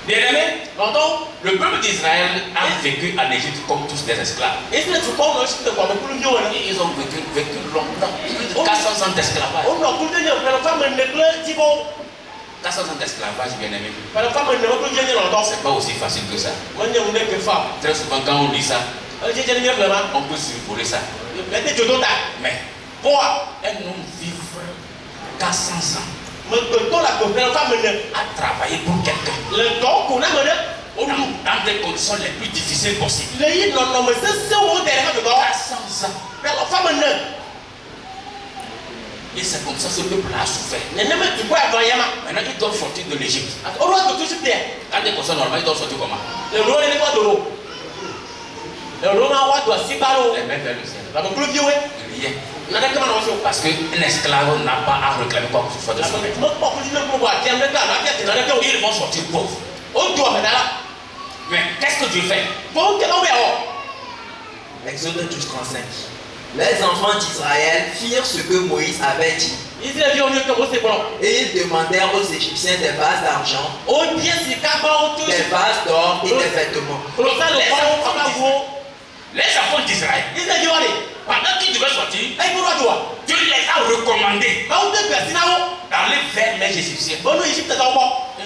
Bien-aimé, le peuple d'Israël a vécu en Égypte comme tous des esclaves. Ils ont vécu longtemps, plus de 400 ans d'esclavage. 400 ans d'esclavage, bien-aimé. C'est pas aussi facile que ça. Très souvent, quand on lit ça, on peut survoler ça. Mais pour un homme vivre 400 ans à travailler pour quelqu'un dans des conditions les plus difficiles possibles. 400 ans. Et c'est comme ça que ce peuple a souffert. Maintenant, ils doivent sortir de l'Égypte. Quand des personnes normales, ils doivent sortir comment? Les mains vers le ciel. Rien. Parce qu'un esclave n'a pas à réclamer quoi que ce soit de son maître. Ils vont sortir pauvres. Mais qu'est-ce que Dieu fait? Exode 12:35. Les enfants d'Israël firent ce que Moïse avait dit. Et ils demandèrent aux Égyptiens des vases d'argent, des vases d'or et des vêtements. Les enfants d'Israël, pendant qu'ils devaient sortir, Dieu les a recommandés d'aller vers les Égyptiens et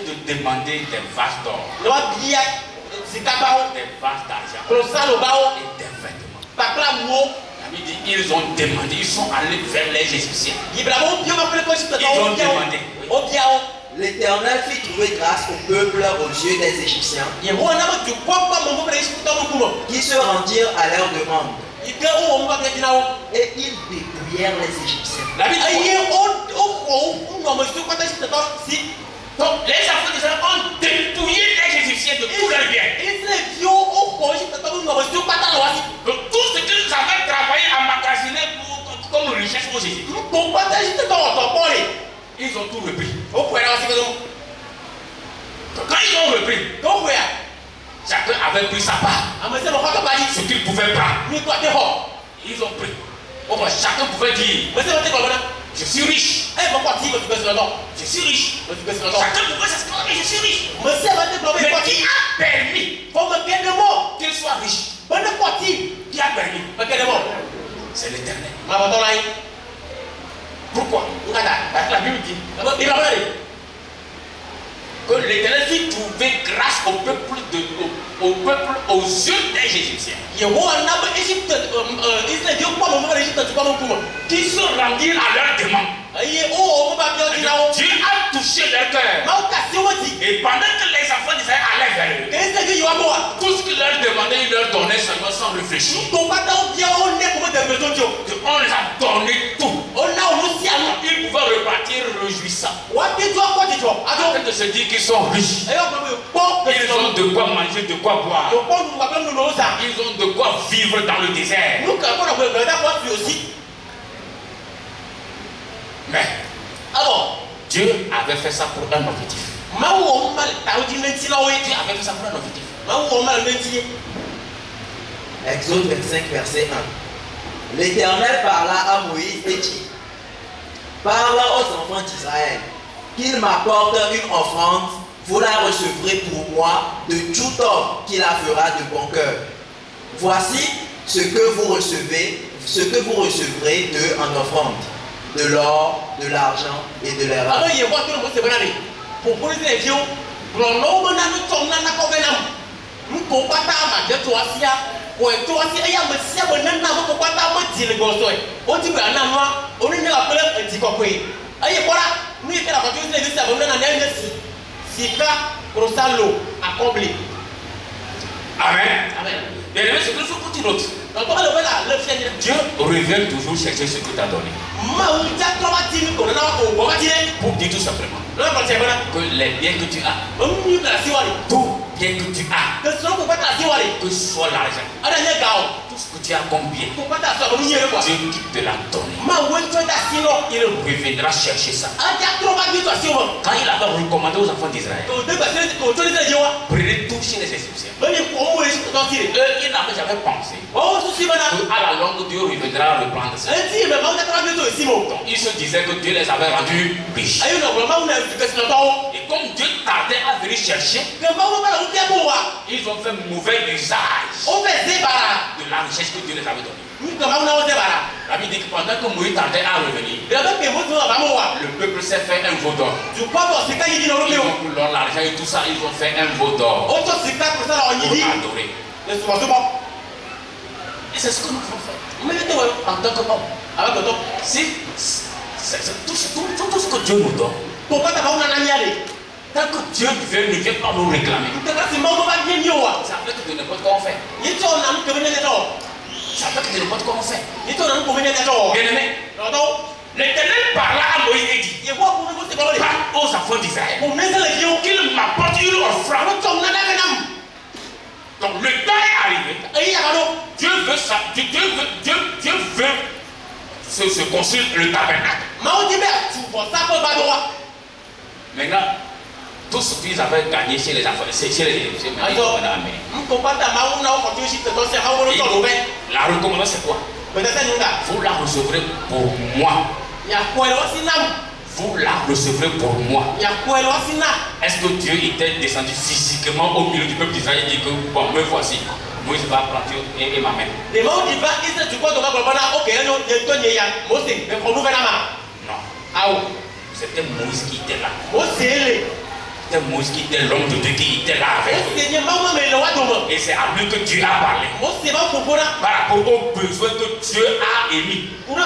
de demander des vases d'or, des vases d'argent et des vêtements. Ils ont demandé, ils sont allés vers les Égyptiens. Ils ont demandé. L'Éternel fit trouver grâce au peuple aux yeux des Égyptiens, qui se rendirent à leur demande. Et ils dépouillèrent les Égyptiens. Donc les enfants d'Israël ont dépouillé les Égyptiens de tous leurs biens. De tout ce qu'ils avaient travaillé à magasiner comme richesse aux Égyptiens. Ils ont tout repris. Quand ils ont repris, chacun avait pris sa part. Ce qu'il pouvait prendre. Ils ont pris. Chacun pouvait dire, je suis riche. Je suis riche. Chacun pouvait s'exclamer, je suis riche. Mais qui a permis qu'il soit riche? Qui a permis? C'est l'Éternel. Pourquoi? La Bible dit que l'Éternel fit trouver grâce au peuple aux yeux des Égyptiens. Qui se rendirent à leur demande. Dieu a touché leur cœur. Et pendant que les enfants d'Israël allaient vers eux, sans réfléchir. On les a donné tout. Ils pouvaient repartir réjouissants. Arrête de se dire qu'ils sont riches. Ils ont de quoi manger, de quoi boire. Ils ont de quoi vivre dans le désert. Mais Dieu avait fait ça pour un objectif. Dieu avait fait ça pour un objectif. Exode 25, verset 1. L'Éternel parla à Moïse et dit: parle aux enfants d'Israël qu'ils m'apportent une offrande, vous la recevrez pour moi de tout homme qui la fera de bon cœur. Voici ce que vous recevrez d'eux en offrande: de l'or, de l'argent et de l'air. Amen. Et ce qu'il faut pour une autre. Dieu revient toujours chercher ce que tu as donné. Pour dire tout simplement que les biens que tu as, tout bien que tu as, que ce soit l'argent, tout ce que tu as comme bien, Dieu qui te l'a donné, il reviendra chercher ça. Quand il avait recommandé aux enfants d'Israël, prenez tout chez les Égyptiens, eux, ils n'avaient jamais pensé qu'à la longue Dieu reviendra reprendre ça. Donc ils se disaient que Dieu les avait rendus riches. Et comme Dieu tardait à venir chercher, ils ont fait mauvais usage de la richesse que Dieu les avait donnée. La Bible dit que pendant que Moïse tardait à revenir, le peuple s'est fait un veau d'or. Ils ont pris l'argent et tout ça, ils ont fait un veau d'or pour adorer. Et c'est ce que nous devons faire en tant qu'homme. Si c'est tout ce que Dieu nous donne, tant que Dieu ne vient pas nous réclamer, ça fait que de n'importe quoi on fait. Ça fait que de n'importe quoi on fait. Bien-aimé, l'Éternel parla à Moïse et dit: parle aux enfants d'Israël qu'ils m'apportent une offrande. Donc le temps est arrivé. Dieu veut ça. Dieu veut se construire le tabernacle. Maintenant, tout ce qu'ils avaient gagné chez les enfants, chez les Égyptiens, ils ont amené. La recommandation c'est quoi? Vous la recevrez pour moi. Vous la recevrez pour moi. Est-ce que Dieu était descendu physiquement au milieu du peuple d'Israël et dit que bon, me voici, Moïse va prendre et ma main? Non. C'était Moïse qui était là. C'était Moïse qui était l'homme de Dieu qui était là avec eux. Et c'est à lui que Dieu a parlé. Par rapport aux besoins que Dieu a émis. On a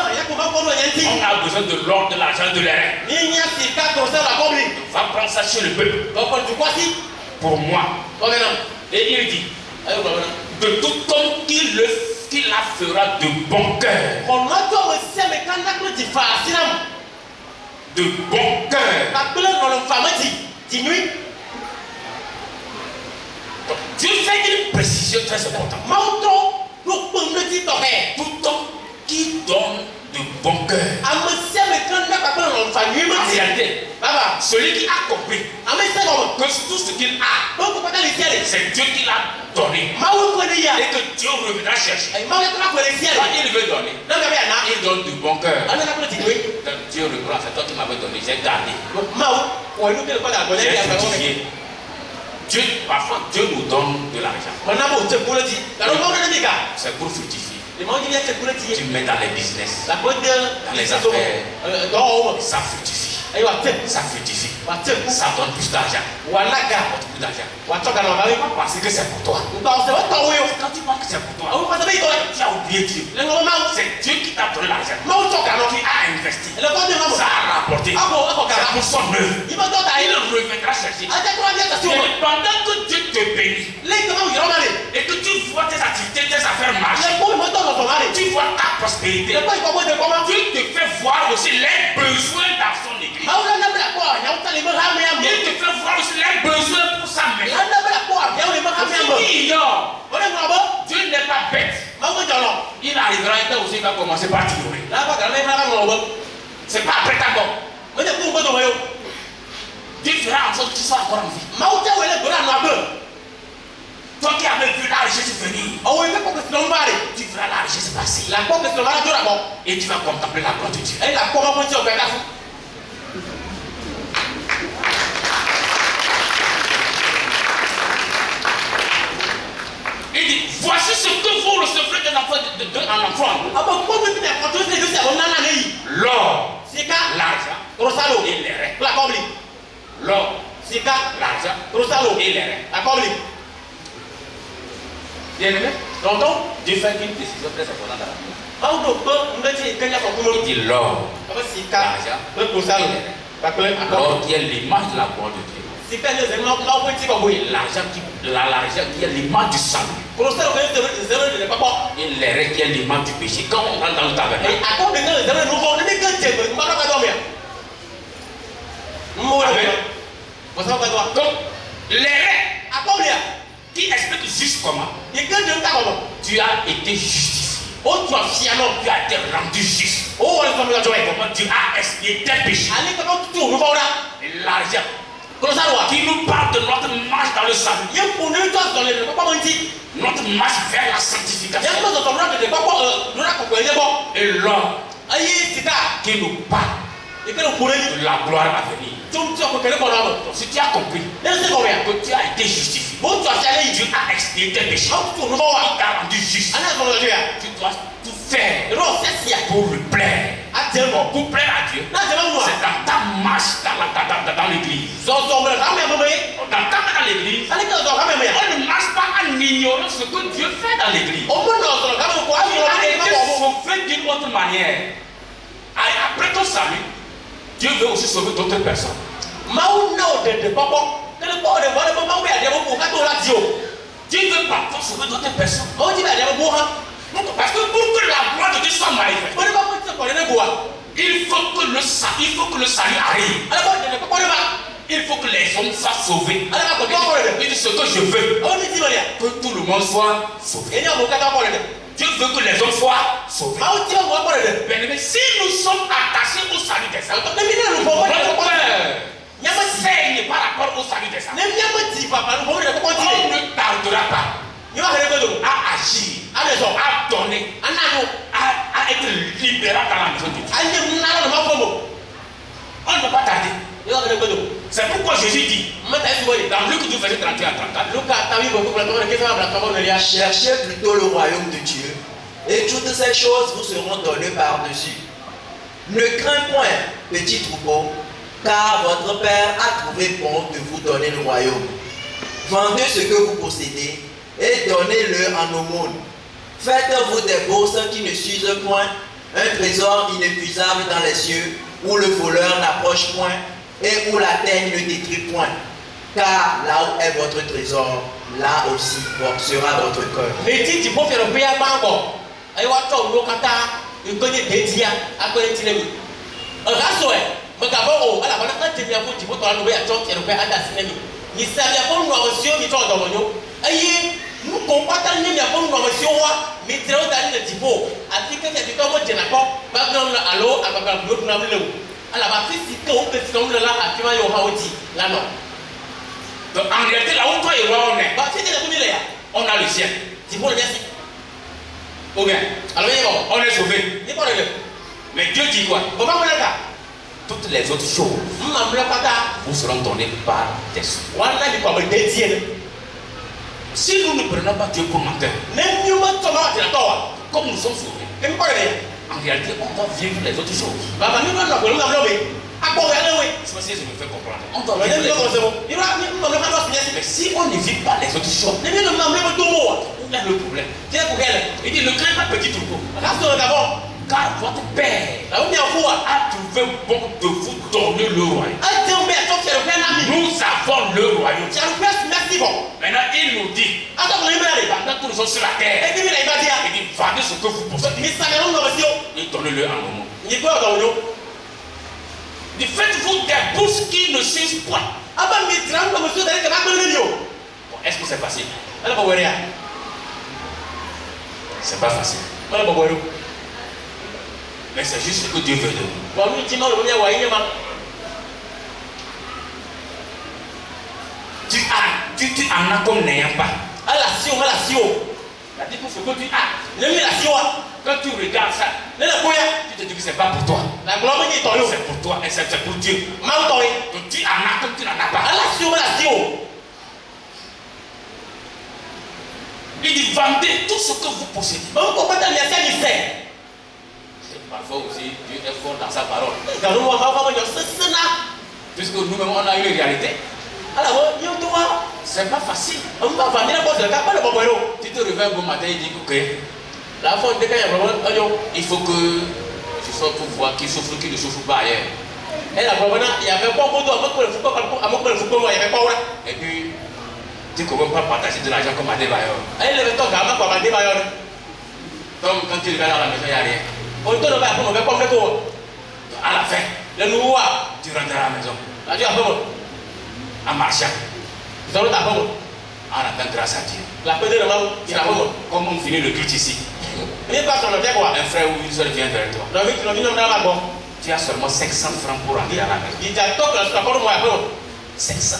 besoin de l'or, de l'argent, de l'air. Va prendre ça chez le peuple. Pour moi. Et il dit: de tout homme qui la fera de bon cœur. De bon cœur. Donc, Dieu fait une précision très importante. Tout homme qui donne de bon cœur. En réalité, celui qui a compris que tout ce qu'il a, c'est Dieu qui l'a donné. Et que Dieu reviendra chercher. Quand il veut donner, il donne du bon cœur. Dieu reprend, c'est toi qui m'avais donné, j'ai gardé. J'ai fructifié. Parfois Dieu nous donne de l'argent. C'est pour fructifier. Tu mets dans les business, dans les affaires, ça fructifie. Ça fructifie. Ça donne plus d'argent. Plus d'argent. Parce que c'est pour toi. Quand tu penses que c'est pour toi, tu as oublié Dieu. C'est Dieu qui t'a donné l'argent. Qui a investi. Ça a rapporté. C'est pour son œuvre. Il reviendra chercher. Et pendant que Dieu te bénit et que tu vois tes activités, tes affaires Tu vois ta prospérité. Dieu te fait voir aussi les besoins dans son église. Il te fait voir aussi les besoins pour sa maison. Dieu n'est pas bête. Il arrivera un temps aussi, il va commencer par t'ignorer. C'est pas après ta mort. Dieu fera en sorte que tu sois encore en vie. Toi qui avais vu la richesse venir, tu verras la richesse passer. Et tu vas contempler la gloire de Dieu. Il dit, voici ce que vous recevrez d'un enfant. L'or, l'argent et les reins. L'or, l'argent et les reins. Bien aimé, Dieu fait une décision très importante dans la vie. Il dit l'or, l'argent et les reins. L'or qui est l'image de la gloire de Dieu. Et l'argent qui est l'image du salut. Et les reins qui est l'image du péché. Quand on rentre dans le tabernacle. Donc, les reins qui expliquent juste comment tu as été justifié. Tu as été rendu juste. Comment tu as expié tes péchés. Et l'argent qui nous parle de notre marche dans le salut. Notre marche vers la sanctification. Et l'homme qui nous parle de la gloire à venir. Donc, si tu as compris que tu as été justifié, Dieu a expié tes péchés, il t'a rendu juste. Tu dois tout faire pour lui plaire. Pour plaire à Dieu. C'est dans ta marche dans l'église. Dans l'église, on ne marche pas en ignorant ce que Dieu fait dans l'église. On peut sauver d'une autre manière. Après ton salut, Dieu veut aussi sauver d'autres personnes. Dieu veut parfois sauver d'autres personnes. Parce que pour que la gloire de Dieu soit manifeste, il faut que le salut arrive. Il faut que les hommes soient sauvés. Il dit ce que je veux, que tout le monde soit sauvé. Dieu veut que les hommes soient sauvés. Mais si nous sommes attachés au salut des hommes, notre cœur saigne par rapport au salut des hommes. On ne tardera pas à agir, à donner, à être libéral dans la maison de Dieu. On ne peut pas tarder. C'est pourquoi Jésus dit dans Luc 12, verset 31 à 34, cherchez plutôt le royaume de Dieu, et toutes ces choses vous seront données par-dessus. Ne crains point, petit troupeau, car votre Père a trouvé bon de vous donner le royaume. Vendez ce que vous possédez et donnez-le en aumône. Faites-vous des bourses qui ne s'usent point, un trésor inépuisable dans les cieux, où le voleur n'approche point et où la terre ne détruit point. Car là où est votre trésor, là aussi sera votre cœur. Nous combattons les gens mais très haut dans le dépôt. À ce que c'est tout le monde n'a pas. Background allo, à la bloc n'a pas. À la base, si on peut se rendre là, à tu vas y avoir aussi. Là non. Donc en réalité, là où toi et moi on est, on a le ciel. C'est pour le merci. Ou bien, alors on est sauvé. Mais Dieu dit quoi? Toutes les autres choses vous seront données par des sous. Si nous ne prenons pas Dieu pour menteur, comme nous sommes sauvés, en réalité, on doit vivre les autres choses. C'est pas si je me fais comprendre. On doit vivre les autres choses. Mais si on ne vit pas les autres choses, où est le problème? Il dit, ne crains pas petit troupeau. Car votre Père a trouvé bon de vous donner le royaume. Nous avons le royaume. Maintenant, il nous dit, pendant que nous sont sur la terre. Il dit vendez ce que vous possédez et donnez-le en moment. Il dit faites-vous des bourses qui ne s'usent point. Est-ce que c'est facile? C'est pas facile. Mais c'est juste ce que Dieu veut de nous. Tu en as comme n'ayant pas. C'est-à-dire que ce que tu as, quand tu regardes ça, tu te dis que c'est pas pour toi. C'est pour toi et c'est pour Dieu. Donc tu en as comme tu n'en as pas. Il dit vendez tout ce que vous possédez. Parfois aussi, Dieu est fort dans sa parole. Puisque nous-mêmes on a une réalité. C'est pas facile. Tu te réveilles un bon matin et dis ok. Il faut que je sois pour voir qui souffre, qui ne souffre pas ailleurs. Et puis, tu ne peux pas partager de l'argent comme à des bailleurs. Comme quand tu regardes dans la maison, il n'y a rien. À la fin, tu rentres à la maison. En marchant. En attendant grâce à Dieu. Comme on finit le culte ici. Un frère ou une soeur vient vers toi. Tu as seulement 500 francs pour rentrer à la maison. 500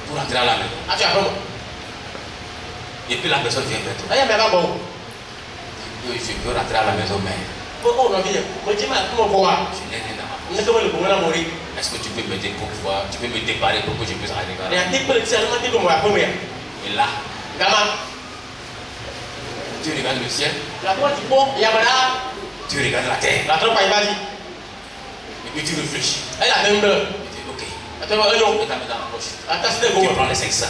pour rentrer à la maison. Et puis la personne vient vers toi. Je peux rentrer à la maison, mais je n'ai rien dans ma poche. Est-ce que tu peux m'aider pour pouvoir, tu peux me déparer pour que je puisse aller vers là? Et là, tu regardes le ciel, tu regardes la terre, et puis tu réfléchis. Tu dis ok, tu la mets dans la poche. Tu prends les 500,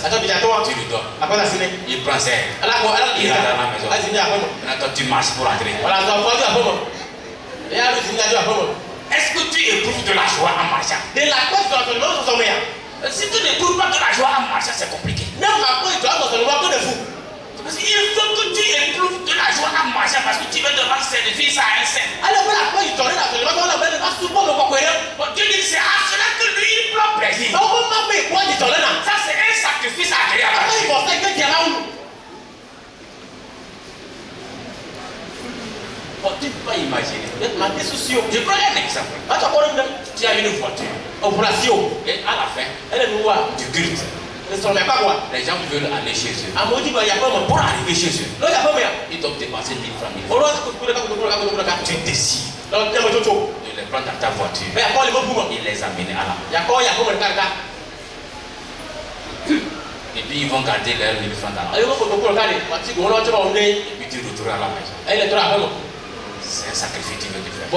tu lui donnes. Il prend 5, il rentre dans la maison. Maintenant tu marches pour entrer. Est-ce que tu éprouves de la joie en marchant? Si tu n'éprouves pas de la joie en marchant, c'est compliqué. Il faut que tu éprouves de la joie en marchant parce que tu veux devoir servir ça à un saint. Dieu dit c'est à cela que lui il prend plaisir. Ça c'est un sacrifice agréable. Tu ne peux pas imaginer. Je prends un exemple. Tu as une voiture. Et à la fin du culte, les gens veulent aller chez eux. Pour arriver chez eux, ils doivent dépenser 1000 francs. Tu décides de les prendre dans ta voiture et les amener à la maison. Et puis ils vont garder leurs 1000 francs dans la maison. Et puis tu retournes à la maison. C'est un sacrifice que tu veux te faire.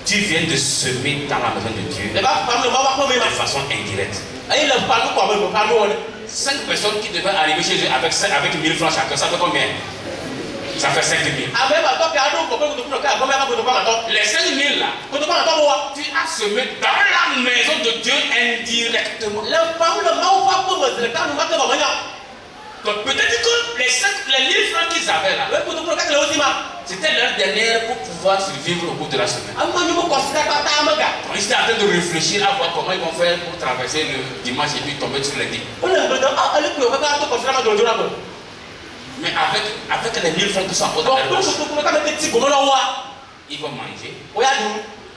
Tu viens de semer dans la maison de Dieu de façon indirecte. 5 personnes qui devaient arriver chez eux avec 1000 francs chacun, ça fait combien? Ça fait 5 000. Les 5 000 là, tu as semé dans la maison de Dieu indirectement. Donc peut-être que les 1000 francs qu'ils avaient là, c'était leur dernière pour pouvoir survivre au bout de la semaine. Ils étaient en train de réfléchir à voir comment ils vont faire pour traverser le dimanche et puis tomber sur lundi. Mais avec les 1000 francs qui sont en poche, ils vont manger.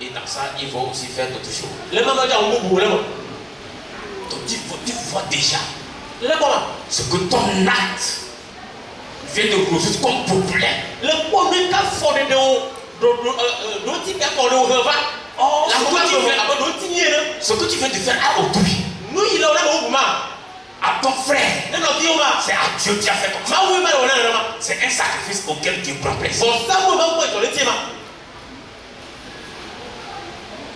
Et dans ça, ils vont aussi faire d'autres choses. Donc tu vois déjà ce que ton acte vient de résoudre comme problème. Ce que tu viens de faire à autrui, à ton frère, c'est à Dieu qui a fait comme ça. C'est un sacrifice auquel Dieu prend plaisir.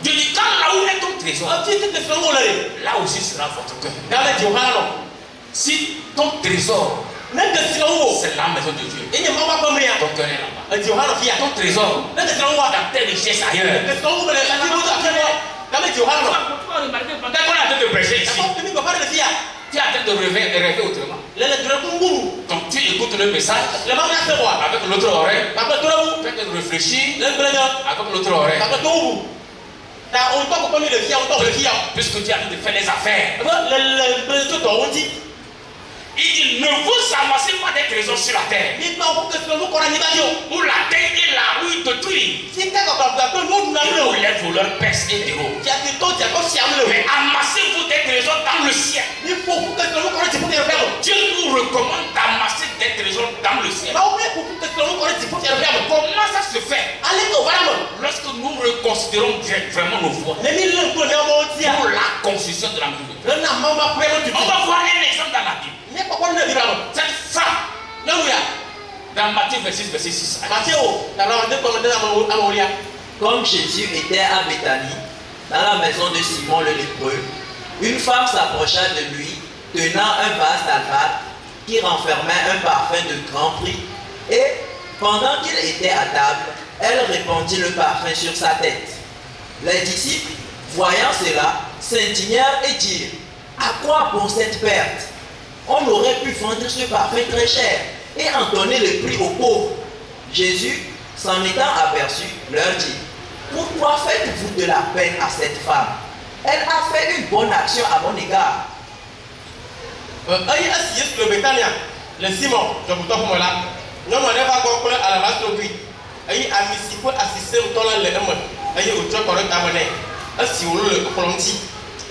Dieu dit quand là où est ton trésor, là aussi sera votre cœur. Si ton trésor c'est la maison de Dieu, ton cœur est là-bas. Ton trésor dans tes richesses ailleurs. Quand on a de prêcher ici, tu es en train de rêver autrement. Donc tu le message avec l'autre oreille. Peut-être réfléchir avec l'autre oreille. Puisque tu as envie de faire les affaires. Il dit, ne vous amassez pas des trésors sur la terre. Où la terre et la rue te tuent. Et où les voleurs pèsent et dérobent. Mais amassez-vous des trésors dans le ciel. Dieu nous recommande d'amasser des trésors dans le ciel. Comment ça se fait? Lorsque nous reconsidérons vraiment nos voies pour la construction de la Bible. On va voir un exemple dans la Bible. Cette femme, dans Matthieu 26, verset 6. Comme Jésus était à Béthanie, dans la maison de Simon le lépreux, une femme s'approcha de lui, tenant un vase d'albâtre qui renfermait un parfum de grand prix, et pendant qu'il était à table, elle répandit le parfum sur sa tête. Les disciples, voyant cela, s'indignèrent et dirent: à quoi pour cette perte? On aurait pu vendre ce parfum très cher et en donner le prix aux pauvres. Jésus, s'en étant aperçu, leur dit: pourquoi faites-vous de la peine à cette femme? Elle a fait une bonne action à mon égard. Le Simon, je vous donne là. Non, on va voir à la base de lui. Aïe, à Missipo, assisté au temps là, le homme. Aïe, au jour correct à mener. Si vous le prononci.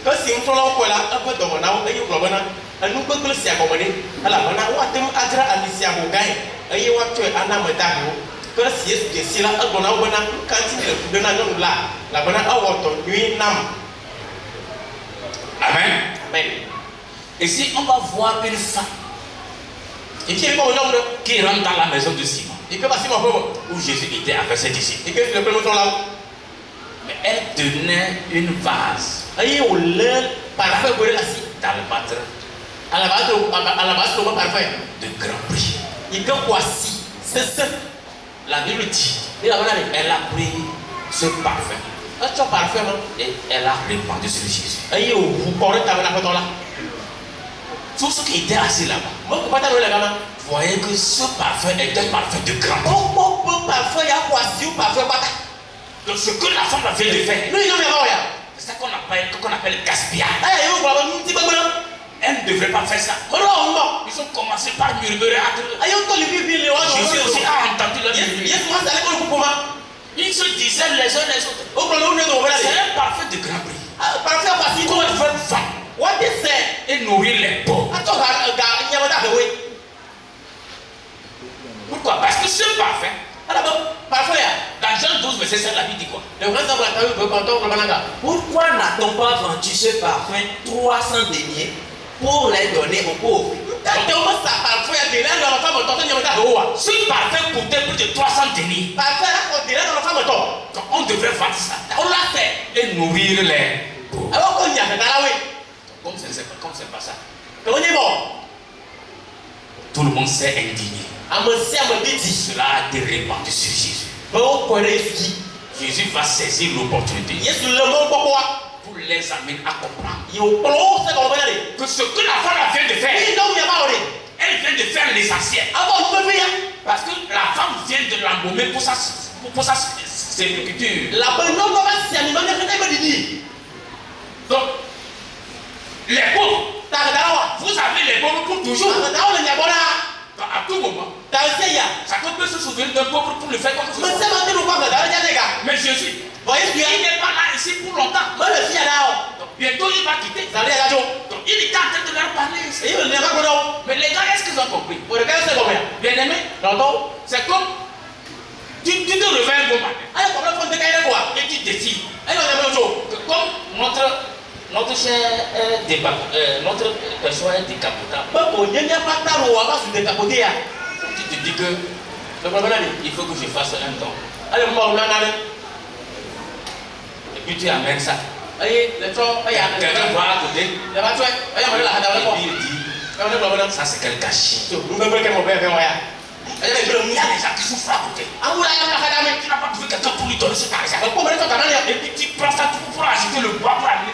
Quand si on fait là, un peu de mon âme, aïe, au global. Un nouveau peu si à commander. À la mana, ou à tem adra à Missia Bogain. Aïe, ou à tuer un âme d'argent. Quand si est là, un bon âme, quand il de n'anon là. La bonne âme, nuit nam. Amen. Amen. Et si on va voir une femme qui rentre dans la maison de Simon, où Jésus était avec ses disciples, mais elle tenait une vase d'albâtre de grand prix. La Bible dit, elle a pris ce parfum et elle a répandu sur Jésus. Tous ceux qui étaient assis là-bas voyaient que ce parfum est un parfum de grand prix. Donc ce que la femme vient de faire, c'est ça qu'on appelle gaspillage. Elle ne devrait pas faire ça. Ils ont commencé par murmurer entre eux. Jésus aussi a entendu leur murmure. Ils se disaient les uns les autres: c'est un parfum de grand prix. Qu'on veut vendre et nourrir les pauvres. Pourquoi? Parce que ce parfum, dans Jean 12, verset 7, la Bible dit quoi? Pourquoi n'a-t-on pas vendu ce parfum 300 deniers pour les donner aux pauvres? Ce parfum coûtait plus de 300 deniers. Donc on devrait vendre ça et nourrir les pauvres. Comme c'est pas ça, tout le monde s'est indigné. Cela a été répandu sur Jésus. Jésus va saisir l'opportunité pour les amener à comprendre que ce que la femme vient de faire, elle vient de faire l'essentiel. Parce que la femme vient de l'embaumer pour sa sépulture. Donc, les pauvres, vous avez les pauvres pour toujours. À tout moment, chacun peut se souvenir d'un pauvre pour le faire comme ça. Mais Jésus, il n'est pas là ici pour longtemps. Donc, bientôt il va quitter. Donc il est en train de leur parler. Mais les gars, est-ce qu'ils ont compris? Bien aimé, c'est comme tu te réveilles un bon matin et tu décides que comme notre cher notre personne est décapotable. Tu te dis que il faut que je fasse un don. Et puis tu amènes ça. Quelqu'un voit à côté. Et puis il dit: ça c'est quel gâchis. Il y a des gens qui souffrent à côté. Tu n'as pas trouvé quelqu'un pour lui donner ce argent. Et puis tu prends ça pour ajouter le bois pour amener.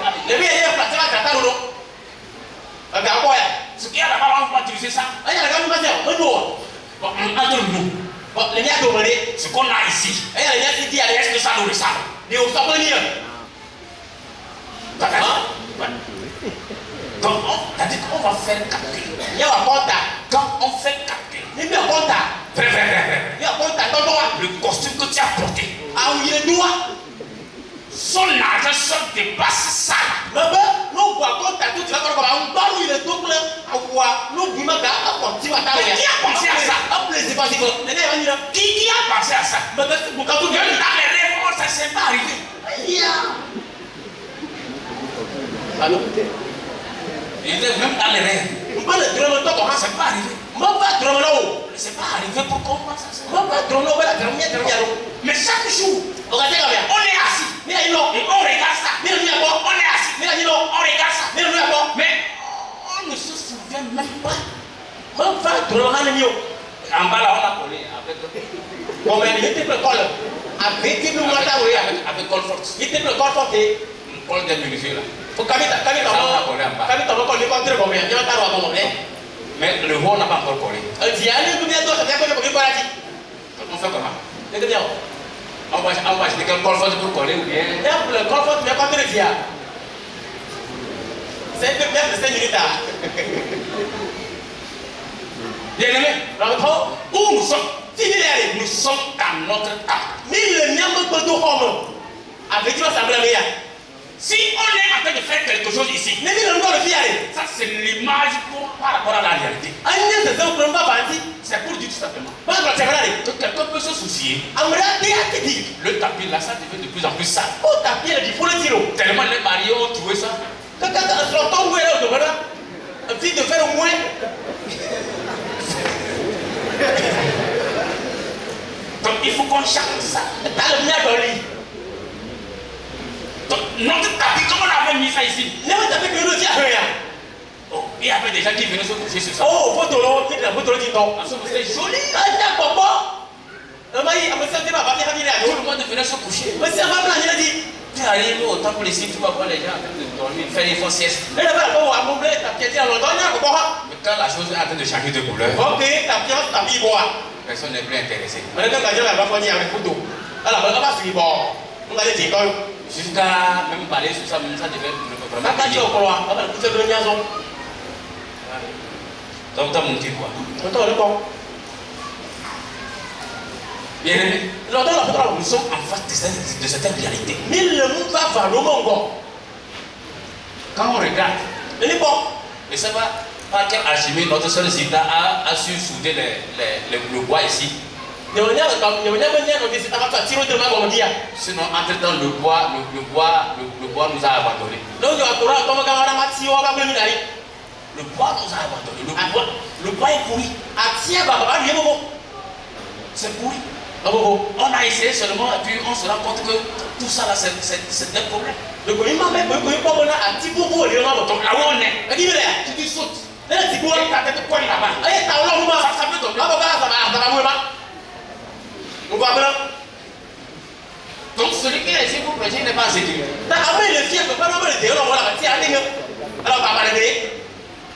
Ce qu'il y a là-bas, on va utiliser ça. Les miens demandé ce qu'on a ici. les miens dit Est-ce que ça nous ressemble? Et au sang venir. Quand on va faire calcul. Il y a un compta. Quand on fait calcul. Il y a un compta. Vrai. Il y a un compta. Ton droit. Le costume que tu as porté. Ah oui, il est droit. Son argent se dépasse ça. Mais nous voyons compta tout ça comme un bar où il est double. À voir. Nous voyons qu'à continuer à Mais qui a pensé à ça? Qui a pensé à ça? Mais qu'est-ce que vous avez Dans les rêves, ça ne s'est pas arrivé. Allô? Il est même dans les rêves. On va le drôle de temps, C'est pas arrivé. C'est pas arrivé pour qu'on pense à ça. Mais chaque jour, on est assis. Et on regarde ça. On est assis. On regarde ça. Mais on ne se souvient même pas. En bas là, on a collé avec Colfort. Paul de Menuisier là. Mais le roi n'a pas encore collé. On fait comment? On va acheter quel Colfort pour coller ou bien? Bien aimé, où nous sommes? Nous sommes dans notre temps. Si on est en train de faire quelque chose ici, ça c'est l'image par rapport à la réalité. C'est pour dire tout simplement que quelqu'un peut se soucier. Le tapis là, ça devient de plus en plus sale. Tellement les mariés ont trouvé ça. Donc il faut qu'on change ça. Donc notre tapis, comment on avait mis ça ici? Oh, il y avait des gens qui venaient se coucher sur ça. C'est joli. Tout le monde venait se coucher. Tu arrives au temple ici, tu vas voir les gens en train de dormir, faire des fausses siestes. Mais quand la chose est en train de changer de couleur, personne n'est plus intéressé. Jusqu'à même parler sur ça, même ça devait vraiment. Donc, tu as monté quoi? Bien aimé, nous sommes en face de certaines réalités. Quand on regarde, et ça va par quelle alchimie notre seul Zita a su souder le bois ici. Sinon, entre-temps, le bois nous a abandonnés. Le bois nous a abandonnés. Le bois est pourri. C'est pourri. On a essayé seulement et puis on se rend compte que tout ça là c'est un problème. Donc là où on est, tu sautes. Et ta tête cogne là-bas. Ça peut tomber. Donc celui qui est ici pour prêcher n'est pas sécurisé.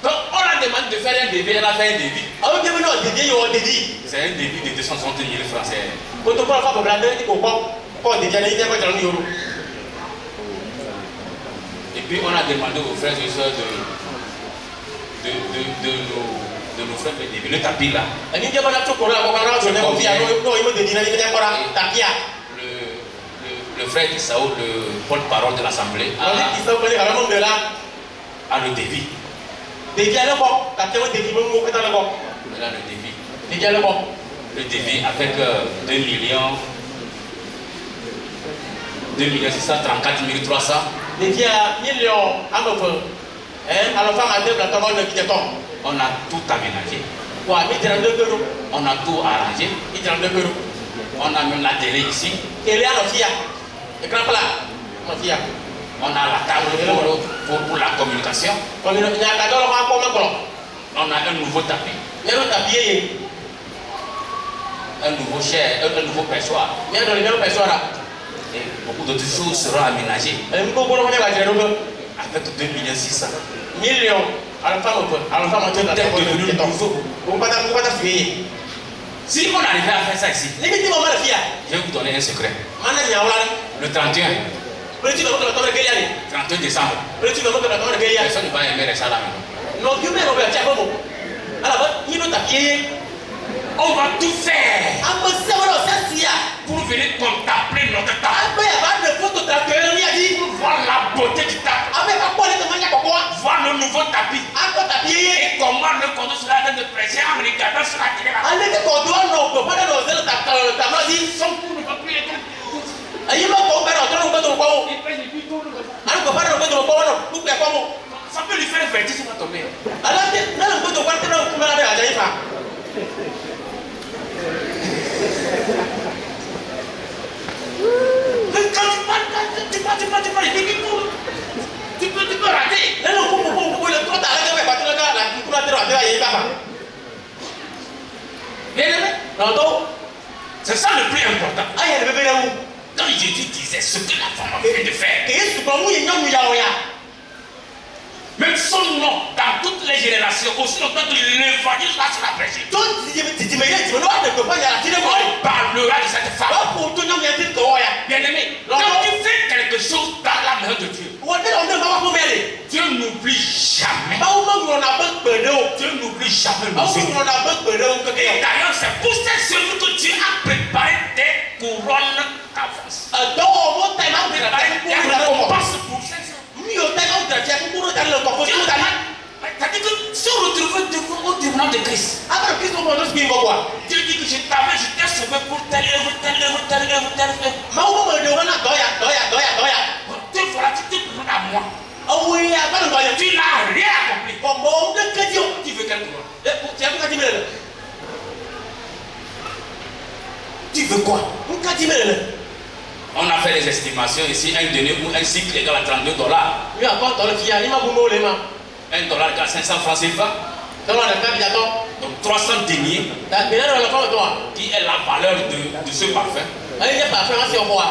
Donc on a demandé de faire un devis, elle a fait un devis. C'est un devis de 260 000 francs. Et puis on a demandé aux frères et sœurs de nous faire le devis. Le tapis là. Le frère Isaou, le porte-parole de l'Assemblée, a le devis. Le devis avec 2 634 300. On a tout aménagé. On a tout arrangé. On a même la télé ici. On a la table pour la communication. On a un nouveau tapis. Un nouveau chair, un nouveau perchoir. Et beaucoup d'autres choses seront aménagées. Avec 2 600 000. Si on arrivait à faire ça ici, je vais vous donner un secret. Le 31 décembre, personne ne va aimer rester à la maison. On va tout faire pour venir contempler notre table. Pour voir la beauté du table. Voir le nouveau tapis. Et comment le conduit sera en train de presser en regardant sur la télé. Son cou ne va plus être. Ça peut lui faire un vertige, il va tomber. Quand tu peux rater. C'est ça le plus important. Quand Jésus disait ce que la femme vient de faire, même son nom dans toutes les générations, aussi longtemps que l'évangile sera prêché, on parlera de cette femme. Bien aimé, quand tu fais quelque chose dans la main de Dieu, Dieu n'oublie jamais. Dieu n'oublie jamais nos œuvres. Et d'ailleurs, c'est pour cette œuvre que Dieu a préparé des couronnes d'avance. Il y a une récompense pour cette œuvre. C'est-à-dire que si on retrouve au tribunal de Christ, Dieu dit que je t'ai sauvé pour telle œuvre. Tu feras, tu te prends à moi. Tu n'as rien accompli. Tu veux quelle couronne? Tu veux quoi? On a fait les estimations ici, un denier ou un cycle égale à $32. $1 égale 500 francs CFA. Donc 300 deniers, qui est la valeur de ce parfum.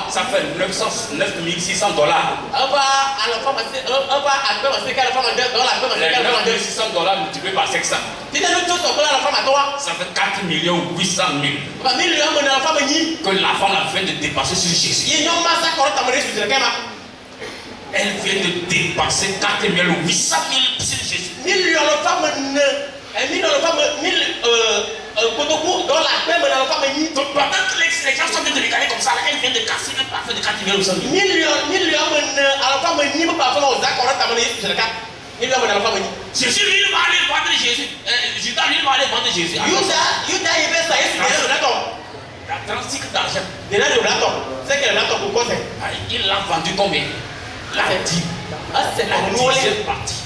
Ça fait $9 600. Les $9 600 multipliés par 500. Ça fait 4 800 000 que la femme vient de dépasser sur Jésus. Elle vient de dépasser 4 800 000 sur Jésus. Donc pendant que les gens sont en train de regarder comme ça, elle vient de casser le parfum de 4 800 000. Jésus lui va aller vendre Jésus. Judas lui va aller vendre Jésus. La 30 cycles d'argent. Il l'a vendu combien? La 10e partie.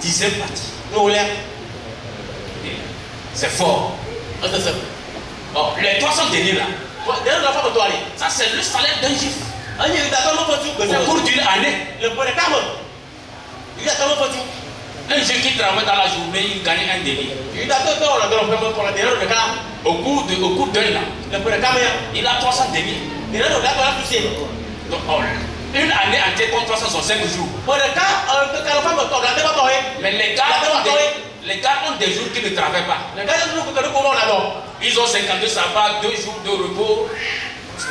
10e partie. C'est fort. Bon, les 300 deniers là, ça c'est le salaire d'un juif. Au cours d'une année, un juif qui travaille dans la journée, il gagne un denier. Au cours d'un an, il a 300 deniers. Donc, une année entière contre 365 jours. Mais les gars ont des jours qui ne travaillent pas. Ils ont 52 sabbats, 2 jours de repos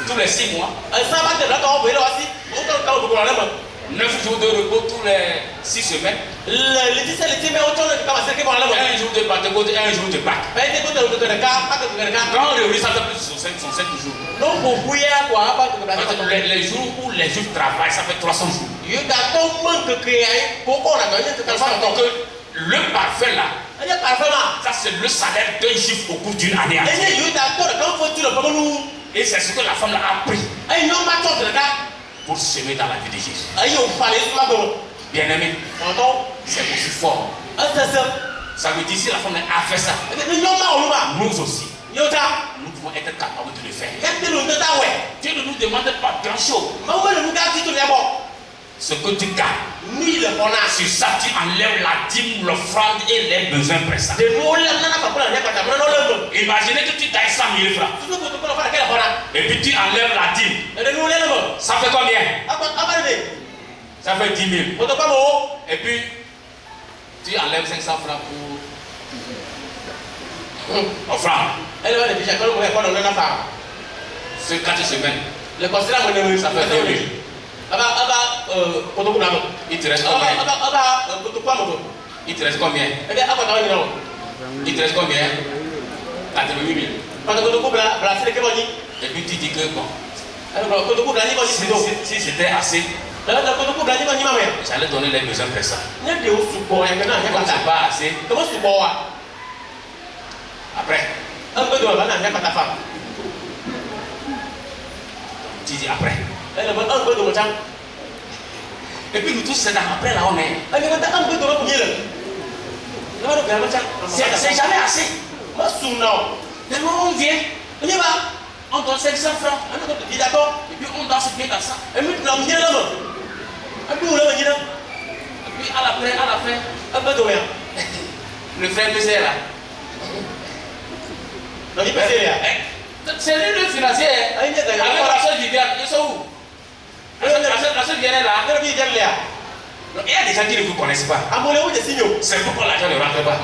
tous les 6 mois. 9 jours de repos tous les 6 semaines. Un jour de Pentecôte et un jour de Pâques. Quand on réunit ça, ça fait 5 jours. Les jours où les juifs travaillent, ça fait 300 jours. Donc le parfum là, ça c'est le salaire d'un juif au cours d'une année. Et c'est ce que la femme a pris pour semer dans la vie de Jésus. Bien aimé, c'est aussi fort. Ça veut dire si la femme a fait ça, nous aussi, nous pouvons être capables de le faire. Dieu ne nous demande pas grand chose. Ce que tu gagnes, sur ça tu enlèves la dîme, l'offrande et les besoins pressants. Imaginez que tu gagnes 100 000 francs et puis tu enlèves la dîme. Ça fait combien? Ça fait 10 000. Et puis tu enlèves 500 francs pour Offrande. Elle va déjà quand on va dans la femme. C'est 4 semaines. Le conseil là, ça fait 2 000. Il te reste combien? Il te reste combien? Il te reste combien? 88 000. Et puis tu dis que bon. Si c'était assez, j'allais donner les besoins pressants. Comme c'est pas assez, après. Tu dis après. Et puis nous tous c'est après là on est. C'est jamais assez. Tellement on vient, on donne 500 francs. D'accord. Et puis on danse bien dans ça. Et puis à la fin, le frère PC là. C'est lui le financier. Avec la soeur Viviane, ils sont où? La soeur Viviane là. Il y a des gens qui ne vous connaissent pas. C'est pourquoi l'argent ne rentre pas.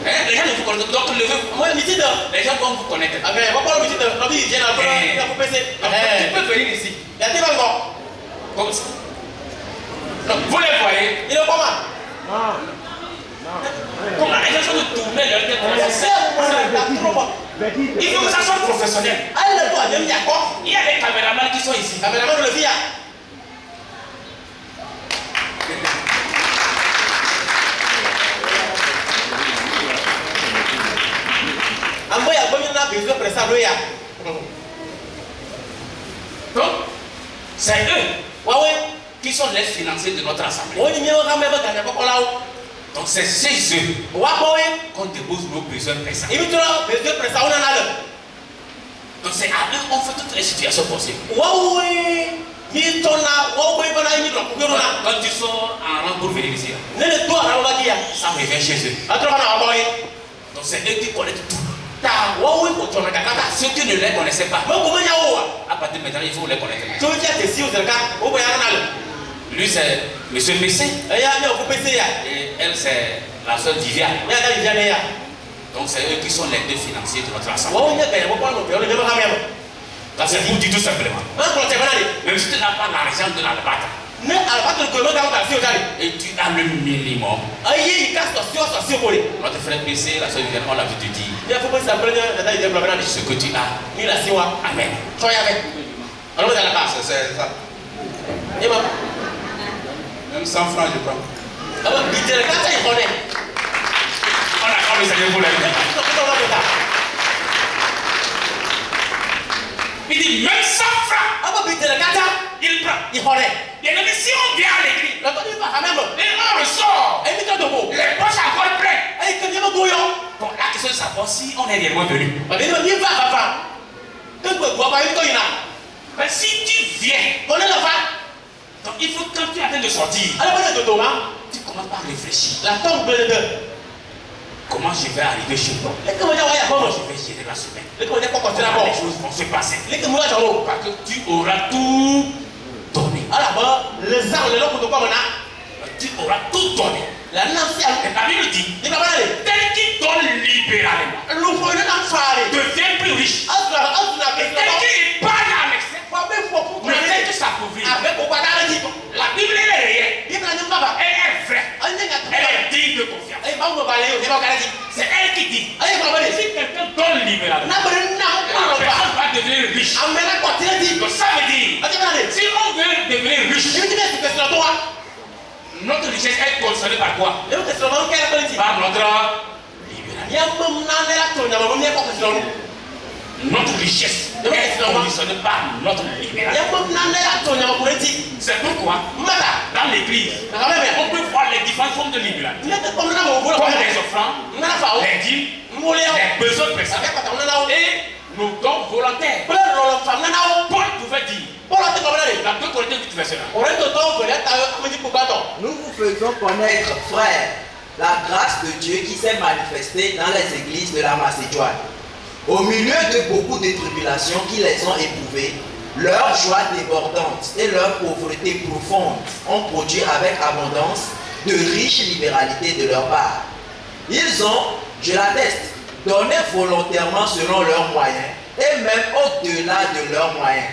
Les gens ne vous connaissent pas. Donc les gens vont vous connaître. Tu peux venir ici. Comme ça. Donc vous les voyez. Comment les gens sont de tourner leur tête? Il faut que ça soit professionnel. Il y a des caméramans qui sont ici. Donc, c'est eux qui sont les financiers de notre assemblée. Donc, c'est chez eux qu'on dépose nos besoins pressants. Donc, c'est à eux qu'on fait toutes les situations possibles. Quand tu sors en rang pour venir ici, ça revient chez eux. Donc, c'est eux qui connaissent tout. Ceux qui ne les connaissaient pas, à partir de maintenant, il faut les connaître. Lui, c'est Monsieur PC. Et elle, c'est la soeur Viviane. Donc, c'est eux qui sont les deux financiers de notre assemblée. C'est vous dit tout simplement. Même si tu n'as pas l'argent de la battre, et tu as le minimum. Notre frère PC, la soeur Viviane, on l'a vu te dire ce que tu as. Amen. C'est ça. Même 100 francs, je prends. On a encore le Seigneur pour la vie. Il dit même 100 francs. Il prend. Bien aimé, si on vient à l'église, et on ressort, les poches encore pleines. Bon, la question de savoir si on est réellement venu. Mais si tu viens, donc il faut que quand tu es en train de sortir, tu commences par réfléchir. Comment je vais arriver chez moi? Comment je vais gérer la semaine? Comment les choses vont se passer? Parce que tu auras tout donné. Tu auras tout donné. Et la Bible dit, tel qui donne libéralement devient plus riche. Et tel qui épargne à l'excès ne fait que s'appauvrir. La Bible est réelle. Elle est vraie. Elle est digne de confiance. C'est elle qui dit, si quelqu'un donne libéralement, la personne va devenir riche. Donc ça veut dire, si on veut devenir riche, notre richesse est conditionnée par quoi? Par notre libéralisme. Notre richesse est conditionnée par notre libéralisme. C'est pourquoi, dans l'église, on peut voir les différentes formes de libéralisme. Comme les offrandes, les dîmes, les besoins pressants et nos dons volontaires. Paul pouvait dire, dans 2 Corinthiens 8 verset 1, nous vous faisons connaître, frères, la grâce de Dieu qui s'est manifestée dans les églises de la Macédoine. Au milieu de beaucoup de tribulations qui les ont éprouvées, leur joie débordante et leur pauvreté profonde ont produit avec abondance de riches libéralités de leur part. Ils ont, je l'atteste, donné volontairement selon leurs moyens et même au-delà de leurs moyens.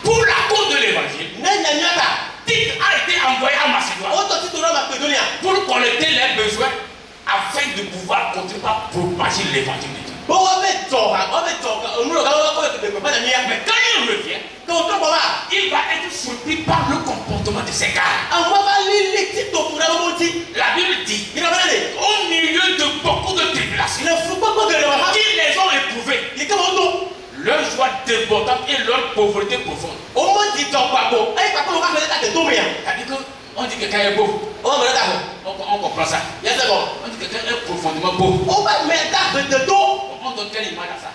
Pour la cause de l'évangile, Tite a été envoyé à Macédoine pour collecter les besoins afin de pouvoir continuer à propager l'évangile de Dieu. Mais quand il revient, il va être surpris par le comportement de ces gars. La Bible dit, au milieu de beaucoup de tribulations, qui les ont éprouvés, leur joie débordante et leur pauvreté profonde. C'est-à-dire qu'on dit que quelqu'un est pauvre. On comprend ça. On dit que quelqu'un est profondément pauvre. On donne quelle image à ça?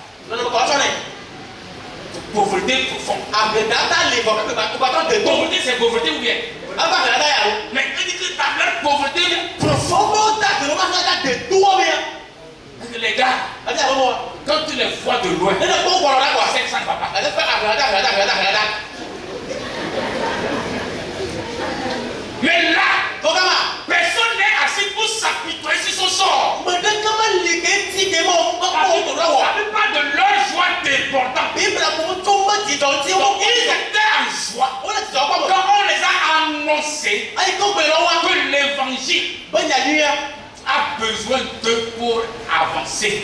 Pauvreté profonde. Pauvreté, c'est pauvreté ou bien? Mais on dit que ta pauvreté profonde. Les gars, quand tu les vois de loin, ça ne va pas. Mais là, personne n'est assis pour s'apitoyer sur son sort. La plupart de leur joie débordante, ils étaient en joie quand on les a annoncés que l'évangile a besoin d'eux pour avancer.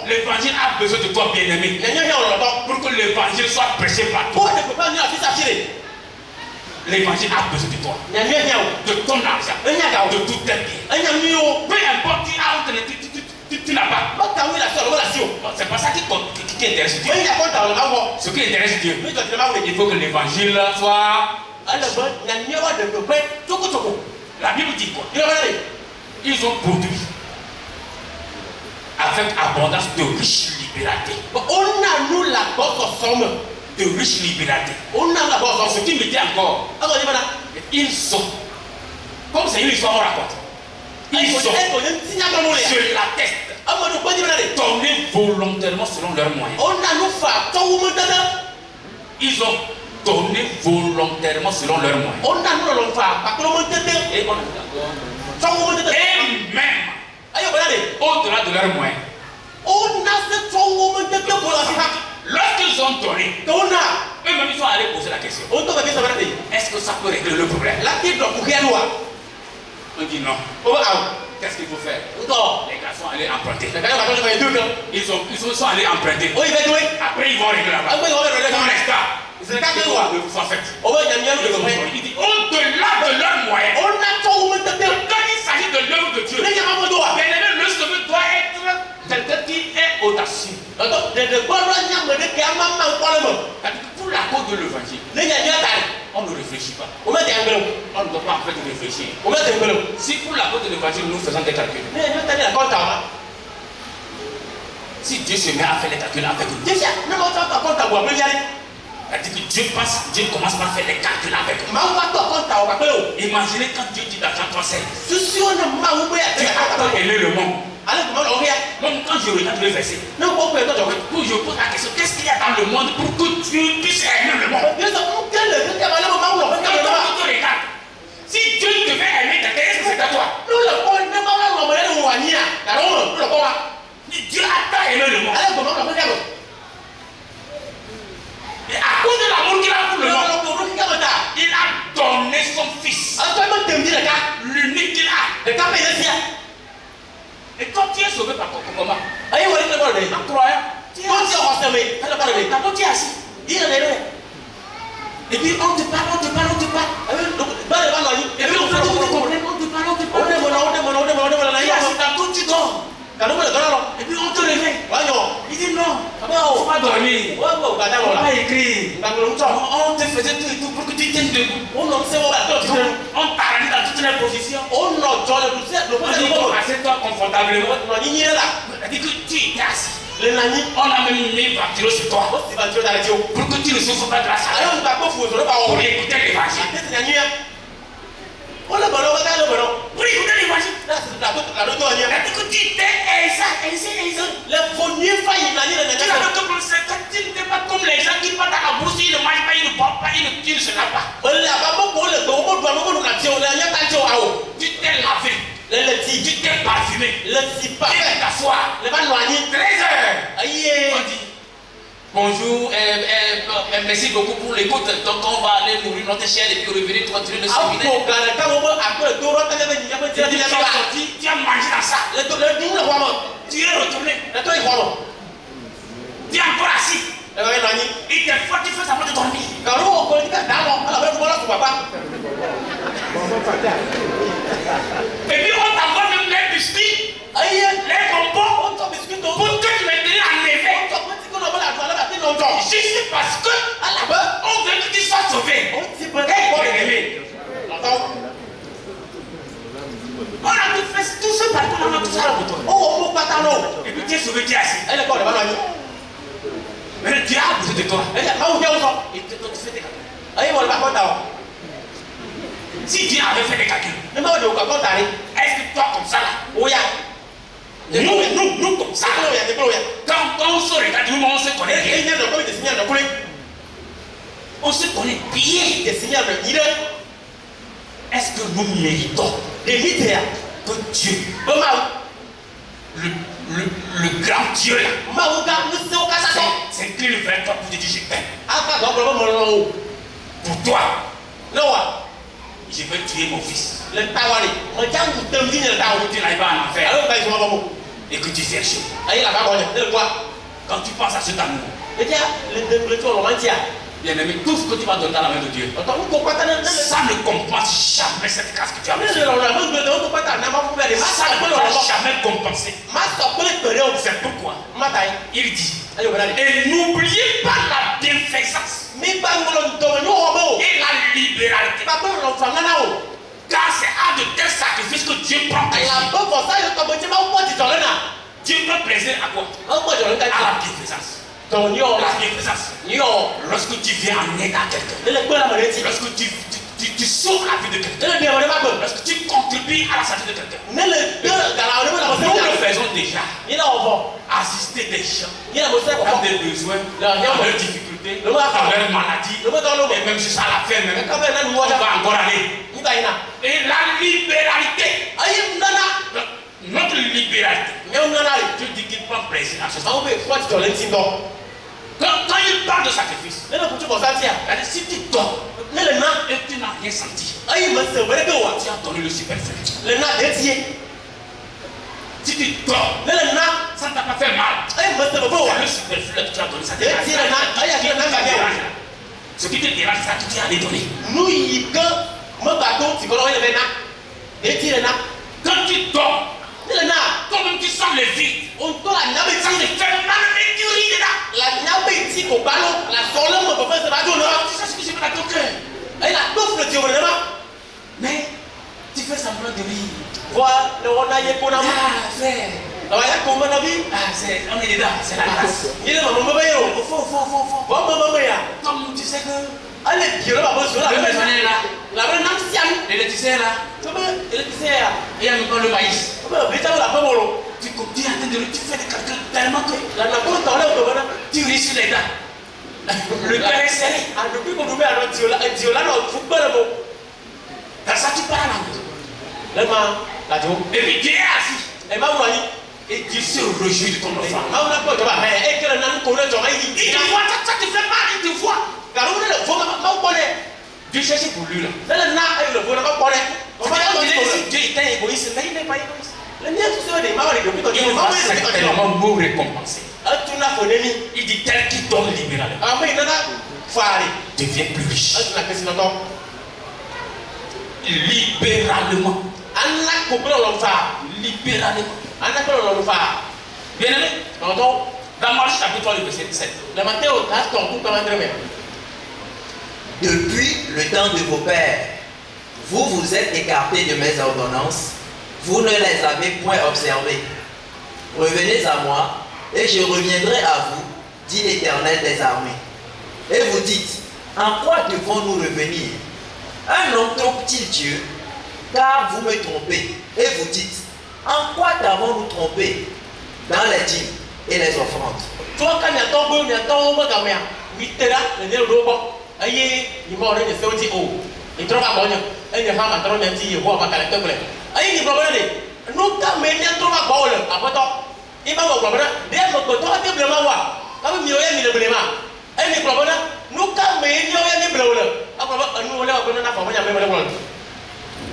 L'évangile a besoin de toi, bien-aimé, pour que l'évangile soit prêché par toi. L'évangile a besoin de toi, de ton argent, de tout tes biens. Peu importe qui a, tu n'as pas. C'est pas ça qui intéresse Dieu. Ce qui intéresse Dieu, il faut que l'évangile soit. La Bible dit quoi? Ils ont produit avec abondance de riches libertés. De riches libertés. Ce qui me dit encore, ils sont, comme c'est une histoire, on raconte, ils sont, je l'atteste, donnés volontairement selon leurs moyens. Ils ont donné volontairement selon leurs moyens. Et même au-delà de leurs moyens. Lorsqu'ils ont donné, eux-mêmes ils sont allés poser la question. Est-ce que ça peut régler le problème? On dit non. Qu'est-ce qu'il faut faire? Les gars sont allés emprunter. Ils sont allés emprunter. Après ils vont régler là-bas. Dans l'instant, c'est le cas que vous soit fait. Il dit au-delà de leurs moyens. Quand il s'agit de l'œuvre de Dieu, le sauveur doit être quelqu'un qui est audacieux. Pour la cause de l'évangile, on ne réfléchit pas. On ne doit pas en fait réfléchir. Si pour la cause de l'évangile nous faisons des calculs, si Dieu se met à faire les calculs avec nous, c'est-à-dire que Dieu commence par faire les calculs avec nous. Imaginez quand Dieu dit dans Jean 3:16, Dieu a tant aimé le monde. Même quand je regarde le verset, je pose la question, qu'est-ce qu'il y a dans le monde pour que Dieu puisse aimer le monde? Si Dieu devait aimer quelqu'un, est-ce que c'est à toi? Dieu a tant aimé le monde. Et à cause de l'amour qu'il a pour le monde, il a donné son fils. L'unique qu'il a. Et quand tu es sauvé par comment? En croyant. Tu es assis. Et puis on te parle. Et puis on fait tout le problème, on te parle. Tu es assis dans tout, tu dors. Et puis on te réveille. Il dit non, il ne faut pas dormir. Il ne faut pas écrire. On te faisait tout et tout pour que tu tiennes debout. On t'a rendu dans toutes les positions. On dit assieds-toi confortablement. C'est-à-dire que tu étais assis. On a même mis ventilo sur toi pour que tu ne souffres pas de la chaleur. Pour écouter l'évangile. Oui, vous allez imaginer. Que tu t'es tu n'es pas comme les gens qui partent à la bourse, ils ne mangent pas, ils ne boivent pas, ils ne se lavent pas. Tu t'es lavé. Tu t'es parfumé. Tu t'assois. 13h. On dit bonjour, merci beaucoup pour l'écoute. Donc on va aller nourrir notre chair et puis revenir continuer le séminaire. Tu as mangé dans ça. Tu es retourné. Tu es encore assis. Il te faut, tu fais semblant de dormir. Et puis on t'envoie même les biscuits, les bonbons, pour que tu me donnes en effet. Juste parce que on veut que tu sois sauvé. On a tout fait, tout ce parcours, on a tout ça pour toi. Et puis tu es sauvé, tu es assis. Mais Dieu a besoin de toi. Et toi, tu fais des calculs. Si Dieu avait fait des calculs, est-ce que toi comme ça là, nous comme ça, quand on se regarde, nous on se connaît bien. On se connaît bien. Est-ce que nous méritons que Dieu, le grand Dieu là, c'est qu'il vers toi pour te dire je t'aime. Pour toi, je vais tuer mon fils. Tu n'arrives pas en enfer et que tu fais chaud. Quand tu penses à cet amour, bien aimé, tout ce que tu vas donner dans la main de Dieu, ça ne compense jamais cette grâce que tu as reçue. Ça ne va jamais compenser. C'est pourquoi il dit, et n'oubliez pas la bienfaisance et la libéralité. Car c'est à de tels sacrifices que Dieu prend plaisir. Dieu prend plaisir à quoi? À la bienfaisance. La bienfaisance. Lorsque tu viens en aide à quelqu'un, lorsque tu sauves la vie de quelqu'un, lorsque tu contribues à la santé de quelqu'un, nous le faisons déjà. Assister des gens dans des besoins, dans leurs difficultés, dans leurs maladies, et même jusqu'à la fin, même, on va encore aller. Et la libéralité, notre libéralité, Dieu dit qu'il prend plaisir à ce sens. Quand il parle de sacrifice, si tu dors et tu n'as rien senti, tu as donné le superflu. Si tu dors, ça ne t'a pas fait mal. C'est le superflu que tu as donné. Ce qui te dérange, c'est que tu as les donné. Quand tu dors, toi-même tu sens le vide. Ça te fait mal, mais tu ris dedans. Tu sais ce que c'est dans ton cœur. Mais tu fais semblant de rire. On est dedans, c'est la grâce. Comme tu sais que le maisonnier là, l'électricien là, il y a même pas le maïs. Tu continues à te dire, tu fais des calculs tellement que tu ris sur les dents. Le cœur est serré. Dans ça, tu parles en maison. Et puis Dieu est assis. Et Dieu se réjouit de ton enfant. Il te voit, ça te fait mal, il te voit. Dieu cherche pour lui là. Dieu était égoïste, mais il n'est pas égoïste. Il va certainement nous récompenser. Il dit tel qui donne libéralement devient plus riche. Libéralement. Libéralement. Bien aimé, dans Marc chapitre 3, le verset 17. Depuis le temps de vos pères, vous vous êtes écartés de mes ordonnances, vous ne les avez point observées. Revenez à moi, et je reviendrai à vous, dit l'Éternel des armées. Et vous dites, en quoi devons-nous revenir? Un homme trompe-t-il Dieu? car vous me trompez. Et vous dites, en quoi t'avons-nous trompé? Dans les dîmes et les offrandes. Toi, quand il y a ton bon, il y a ton bon gamin. Oui, t'es là, le nez au robot. Aïe, il m'a donné des sautis haut. Il trouve à bonne. Et il y a un patron qui est voir ma caractère. Aïe, il va venir. Nous, quand il y a un trouve à bonne, après toi, il va vous comprendre. Dès que toi, tu es vraiment voir. Comme il y a un problème. Aïe, il comprend. Nous, quand il y a un problème. Après, nous, on a un problème.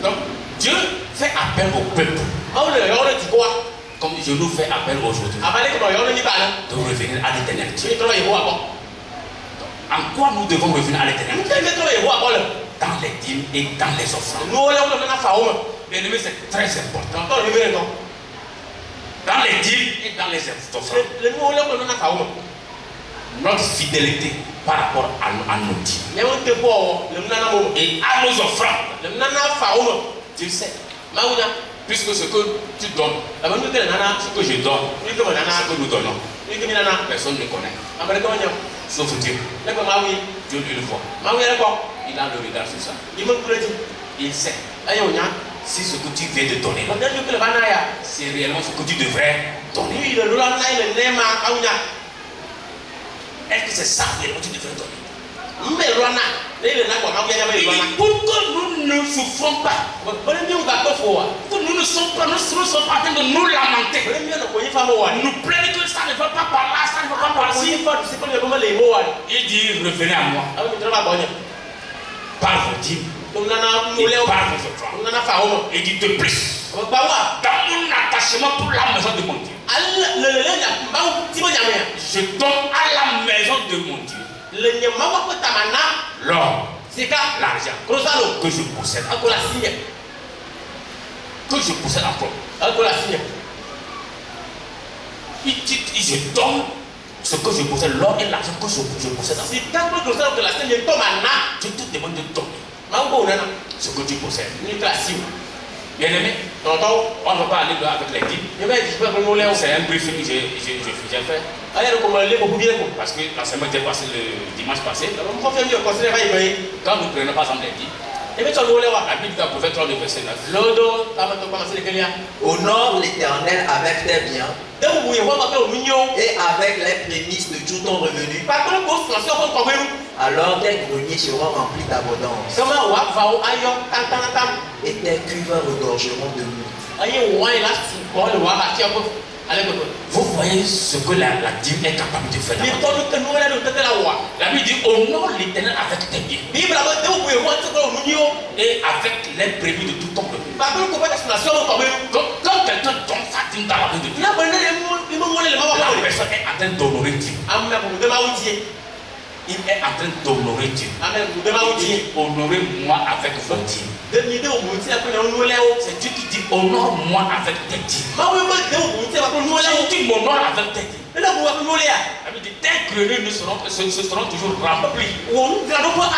Donc, Dieu fait appel au peuple. Comme je nous fais appel aujourd'hui. De revenir à l'éternel Dieu. En quoi nous devons revenir à l'éternel Dieu? Dans les dîmes et dans les offrandes. Bien aimé, c'est très important. Dans les dîmes et dans les offrandes. Notre fidélité par rapport à nos dîmes et à nos offrandes. Dieu sait. Puisque ce que tu donnes, ce que je donne, ce que nous donnons, personne ne connaît. Sauf Dieu. Dieu lui le voit. Il a le regard sur ça. Il sait si ce que tu viens de donner, c'est réellement ce que tu devrais donner. Est-ce que c'est ça que tu devrais donner? Pour que nous ne souffrons pas, que nous ne sommes pas en train de nous lamenter, nous plaignons que ça ne va pas par là, ça ne va pas par ci. Il dit revenez à moi par vos dîmes et par vos offrandes. Il dit de plus dans mon attachement pour la maison de mon Dieu. Je donne à la maison de mon Dieu l'or, l'argent que je possède encore. Que je possède encore. Il dit, je donne ce que je possède, l'or et l'argent que je possède encore. Je te demande de donner ce que tu possèdes. Bien aimé, on ne va pas aller avec les dîmes. C'est un briefing que j'ai fait. Parce que l'enseignement était passé le dimanche passé. Quand nous prenons par exemple les dîmes, la Bible dit dans Prophète 3, verset 9. Honore l'Éternel avec tes biens et avec les prémices de tout ton revenu. Alors tes greniers seront remplis d'abondance et tes cuves regorgeront de mou. Vous voyez ce que la dîme est capable de faire. La Bible dit honore l'Éternel avec tes biens et avec les prémices de tout ton revenu. Quand quelqu'un donne sa dîme dans la main de Dieu, la personne est en train d'honorer Dieu. Il est en train d'honorer Dieu. Il dit honorez-moi avec vos dîmes. C'est Dieu qui dit honore-moi avec tes dîmes. Si tu m'honores avec tes dîmes, tes greniers seront toujours remplis d'abondance.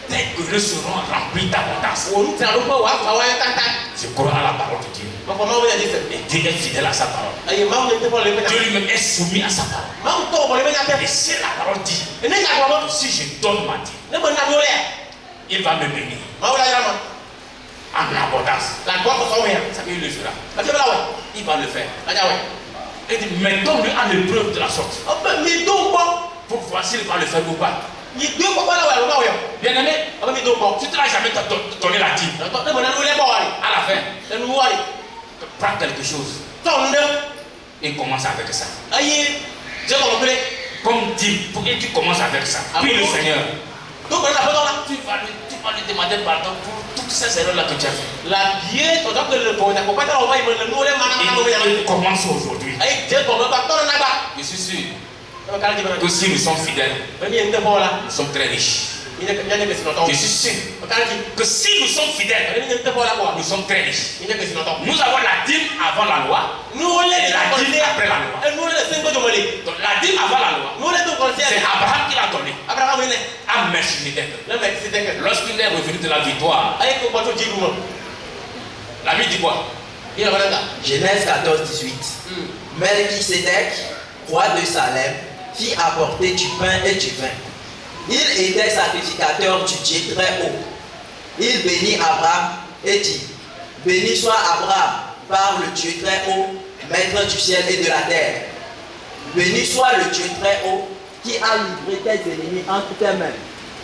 Tes greniers seront remplis d'abondance. Je crois à la parole de Dieu. Et Dieu est fidèle à sa parole. Dieu lui-même est soumis à sa parole. Et si la parole dit, si je donne ma dîme, il va me bénir en abondance. Ça il le fera. Il va le faire. Il dit, mettons-le à l'épreuve de la sorte. Pour voir s'il va le faire ou pas. Bien aimé, si tu n'as jamais donné la dîme, à la fin, prends quelque chose et commence avec ça. Comme dîme, et tu commences avec ça. Puis le Seigneur, tu vas lui demander pardon pour toutes ces erreurs-là que tu as fait. Et commence aujourd'hui. Je suis sûr que si nous sommes fidèles, nous sommes très riches. Je suis sûr que si nous sommes fidèles, nous sommes très riches. Nous avons la dîme avant la loi et la dîme après la loi. Donc la dîme avant la loi, c'est Abraham qui l'a donné à Melchizedek. Lorsqu'il est revenu de la victoire, la Bible dit quoi? Genèse 14, 18. Melchizedek, roi de Salem, fit apporter du pain et du vin. Il était sacrificateur du Dieu très haut. Il bénit Abraham et dit, béni soit Abraham par le Dieu très haut, maître du ciel et de la terre. Béni soit le Dieu très haut qui a livré tes ennemis entre tes mains.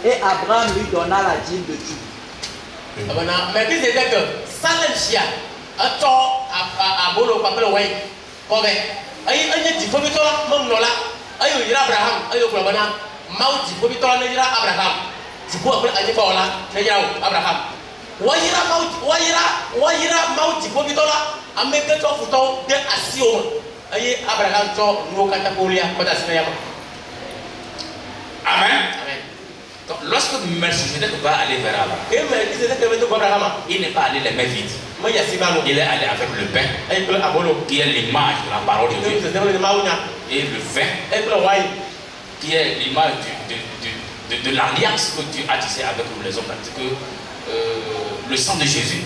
Et Abraham lui donna la dîme de tout. Mais qui c'était que Salem Chia a tort à Bolo Papel Way. Comme aïe dit Fobitola, mon nola, aïe Abraham, aïe Oklabana, Mauti Fobitola, Nera Abraham. Tu peux appeler Aïe Nera Abraham. Wayira Mauti Fobitola, Américain Fouton, de Assion. Aïe Abraham, nous catapolia, Padasnayama. Amen. Donc, lorsque Melchizedek va aller vers Abraham, il n'est pas allé les mains vides. Il est allé avec le pain, qui est l'image de la parole de Dieu, et le vin, qui est l'image de l'alliance que Dieu a tissée avec nous les hommes, que le sang de Jésus.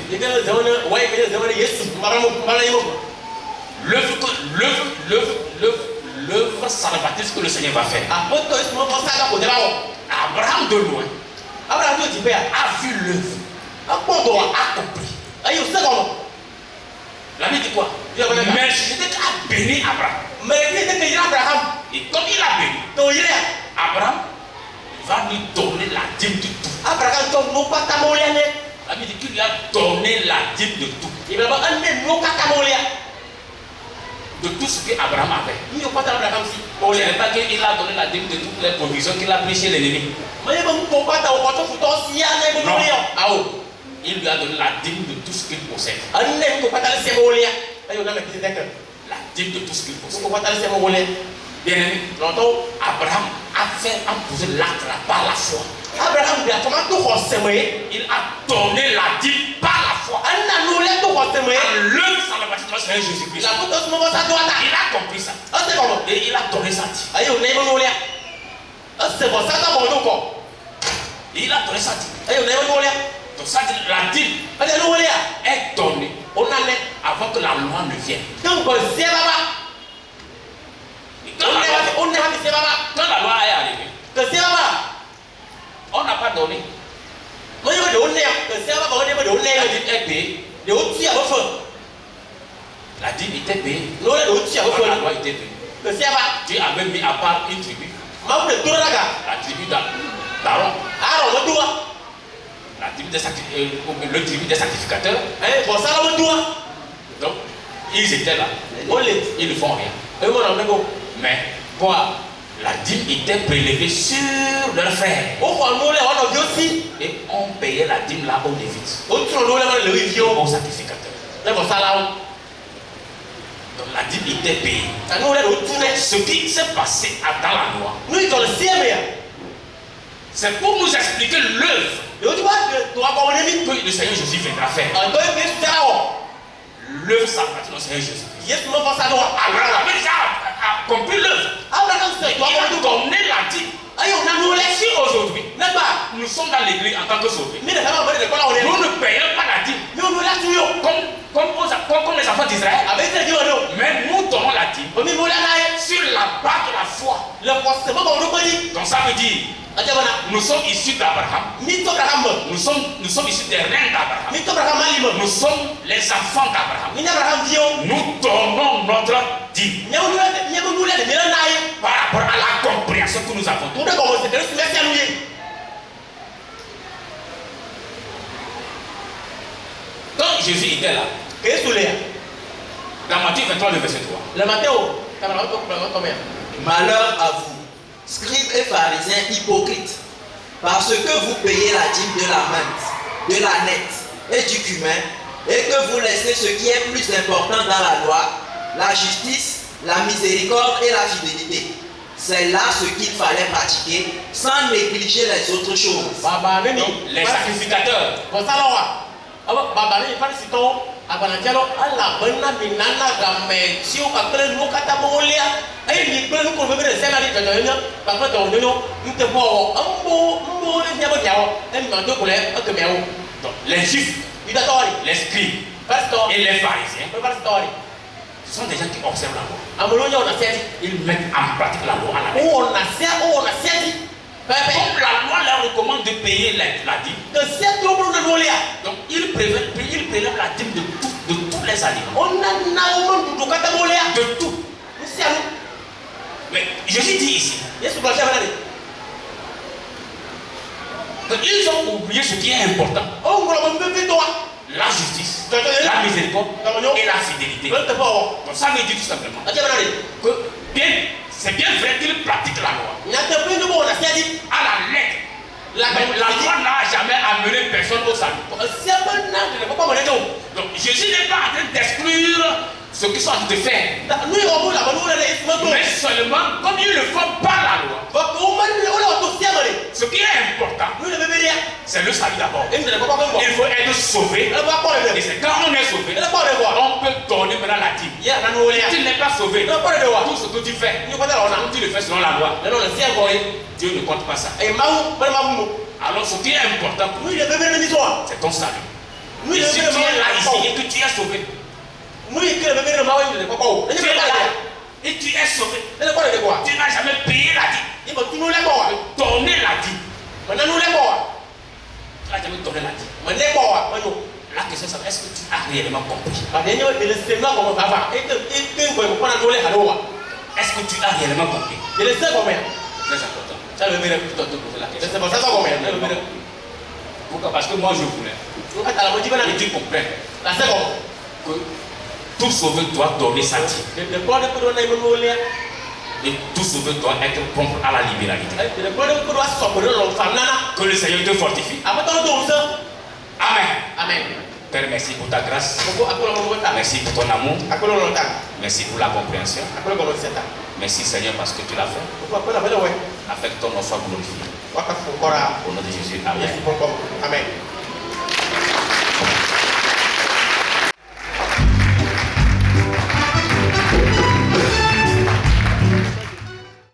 L'œuvre salvatrice que le Seigneur va faire. Abraham de loin a vu l'œuvre, a compris. La Bible dit quoi? Melchizedek a béni Abraham. Et comme il a béni, Abraham va lui donner la dîme de tout. La Bible dit qu'il lui a donné la dîme de tout. De tout ce qu'Abraham avait. Ce n'est pas qu'il a donné la dîme de toutes les provisions qu'il a pris chez l'ennemi. Non. Il lui a donné la dîme de tout ce qu'il possède. La dîme de tout ce qu'il possède. Bien aimé, Abraham a posé l'acte par la foi. Il a donné la dîme par la foi. L'œuvre salvatrice de notre Seigneur Jésus-Christ. Il a compris ça. Et il a donné sa dîme. Il a donné sa dîme. Donc ça dit la dîme est donnée avant que la loi ne vienne. Quand la loi est arrivée, on n'a pas donné. La dîme est payée. La dîme était payée. La loi était payée. Dieu avait mis à part une tribu. La tribu d'Aaron. La tribu le tribu des sacrificateurs. Donc, ils étaient là. Ils ne font rien. Mais la dîme était prélevée sur leurs frères. Et on payait la dîme là aux Lévites, aux sacrificateurs. Donc la dîme était payée. Ce qui s'est passé dans la loi, c'est pour nous expliquer l'œuvre que le Seigneur Jésus viendra faire. L'œuvre salvatrice du Seigneur Jésus. Abraham avait déjà compris l'œuvre. Il a donné la dîme. Si aujourd'hui, nous sommes dans l'église en tant que sauvés, nous ne payons pas la dîme comme les enfants d'Israël, mais nous donnons la dîme sur la base de la foi. Donc ça veut dire nous sommes issus d'Abraham. Nous sommes issus des reins d'Abraham. Nous sommes les enfants d'Abraham. Nous donnons notre dîme par rapport à la compréhension que nous avons. Quand Jésus était là, dans Matthieu 23, le verset 3. Malheur à vous, scribes et pharisiens hypocrites, parce que vous payez la dîme de la menthe, de la nette et du cumin, et que vous laissez ce qui est plus important dans la loi, la justice, la miséricorde et la fidélité. C'est là ce qu'il fallait pratiquer sans négliger les autres choses. Donc, les sacrificateurs. Donc, les juifs, les scribes et les pharisiens, ce sont des gens qui observent la loi. Ils mettent en pratique la loi à la lettre. Comme la loi leur recommande de payer la dîme, donc ils prélèvent la dîme de tous les aliments. De tout. Mais Jésus dit ici, donc ils ont oublié ce qui est important. La justice, la miséricorde et la fidélité. Donc ça veut dire tout simplement que c'est bien vrai qu'ils pratiquent la loi. À la lettre. La loi n'a jamais amené personne au salut. Donc Jésus n'est pas en train d'exclure ce qu'ils sont en train de faire. Mais seulement, comme ils le font par la loi, ce qui est important, c'est le salut d'abord. Il faut être sauvé. Et c'est quand on est sauvé, on peut donner maintenant la dîme. Si tu n'es pas sauvé, tout ce que tu fais, tu le fais selon la loi. Dieu ne compte pas ça. Alors ce qui est important pour nous, c'est ton salut. Et si tu es là ici et que tu es sauvé, tu es là et tu es sauvé, tu n'as jamais payé la dîme, donné la dîme. Tu n'as jamais donné la dîme. La question c'est est-ce que tu as réellement compris? Est-ce que tu as réellement compris? Très important. Ça veut dire que tu dois te poser la question. Pourquoi? Parce que moi je voulais que tu comprennes que tout sauvé doit donner sa dîme. Et tout sauvé doit être prompt à la libéralité. Que le Seigneur te fortifie. Amen. Amen. Père, merci pour ta grâce. Merci pour ton amour. Merci pour la compréhension. Merci Seigneur parce que tu l'as fait. Afin que ton nom soit glorifié. Au nom de Jésus. Amen. Amen.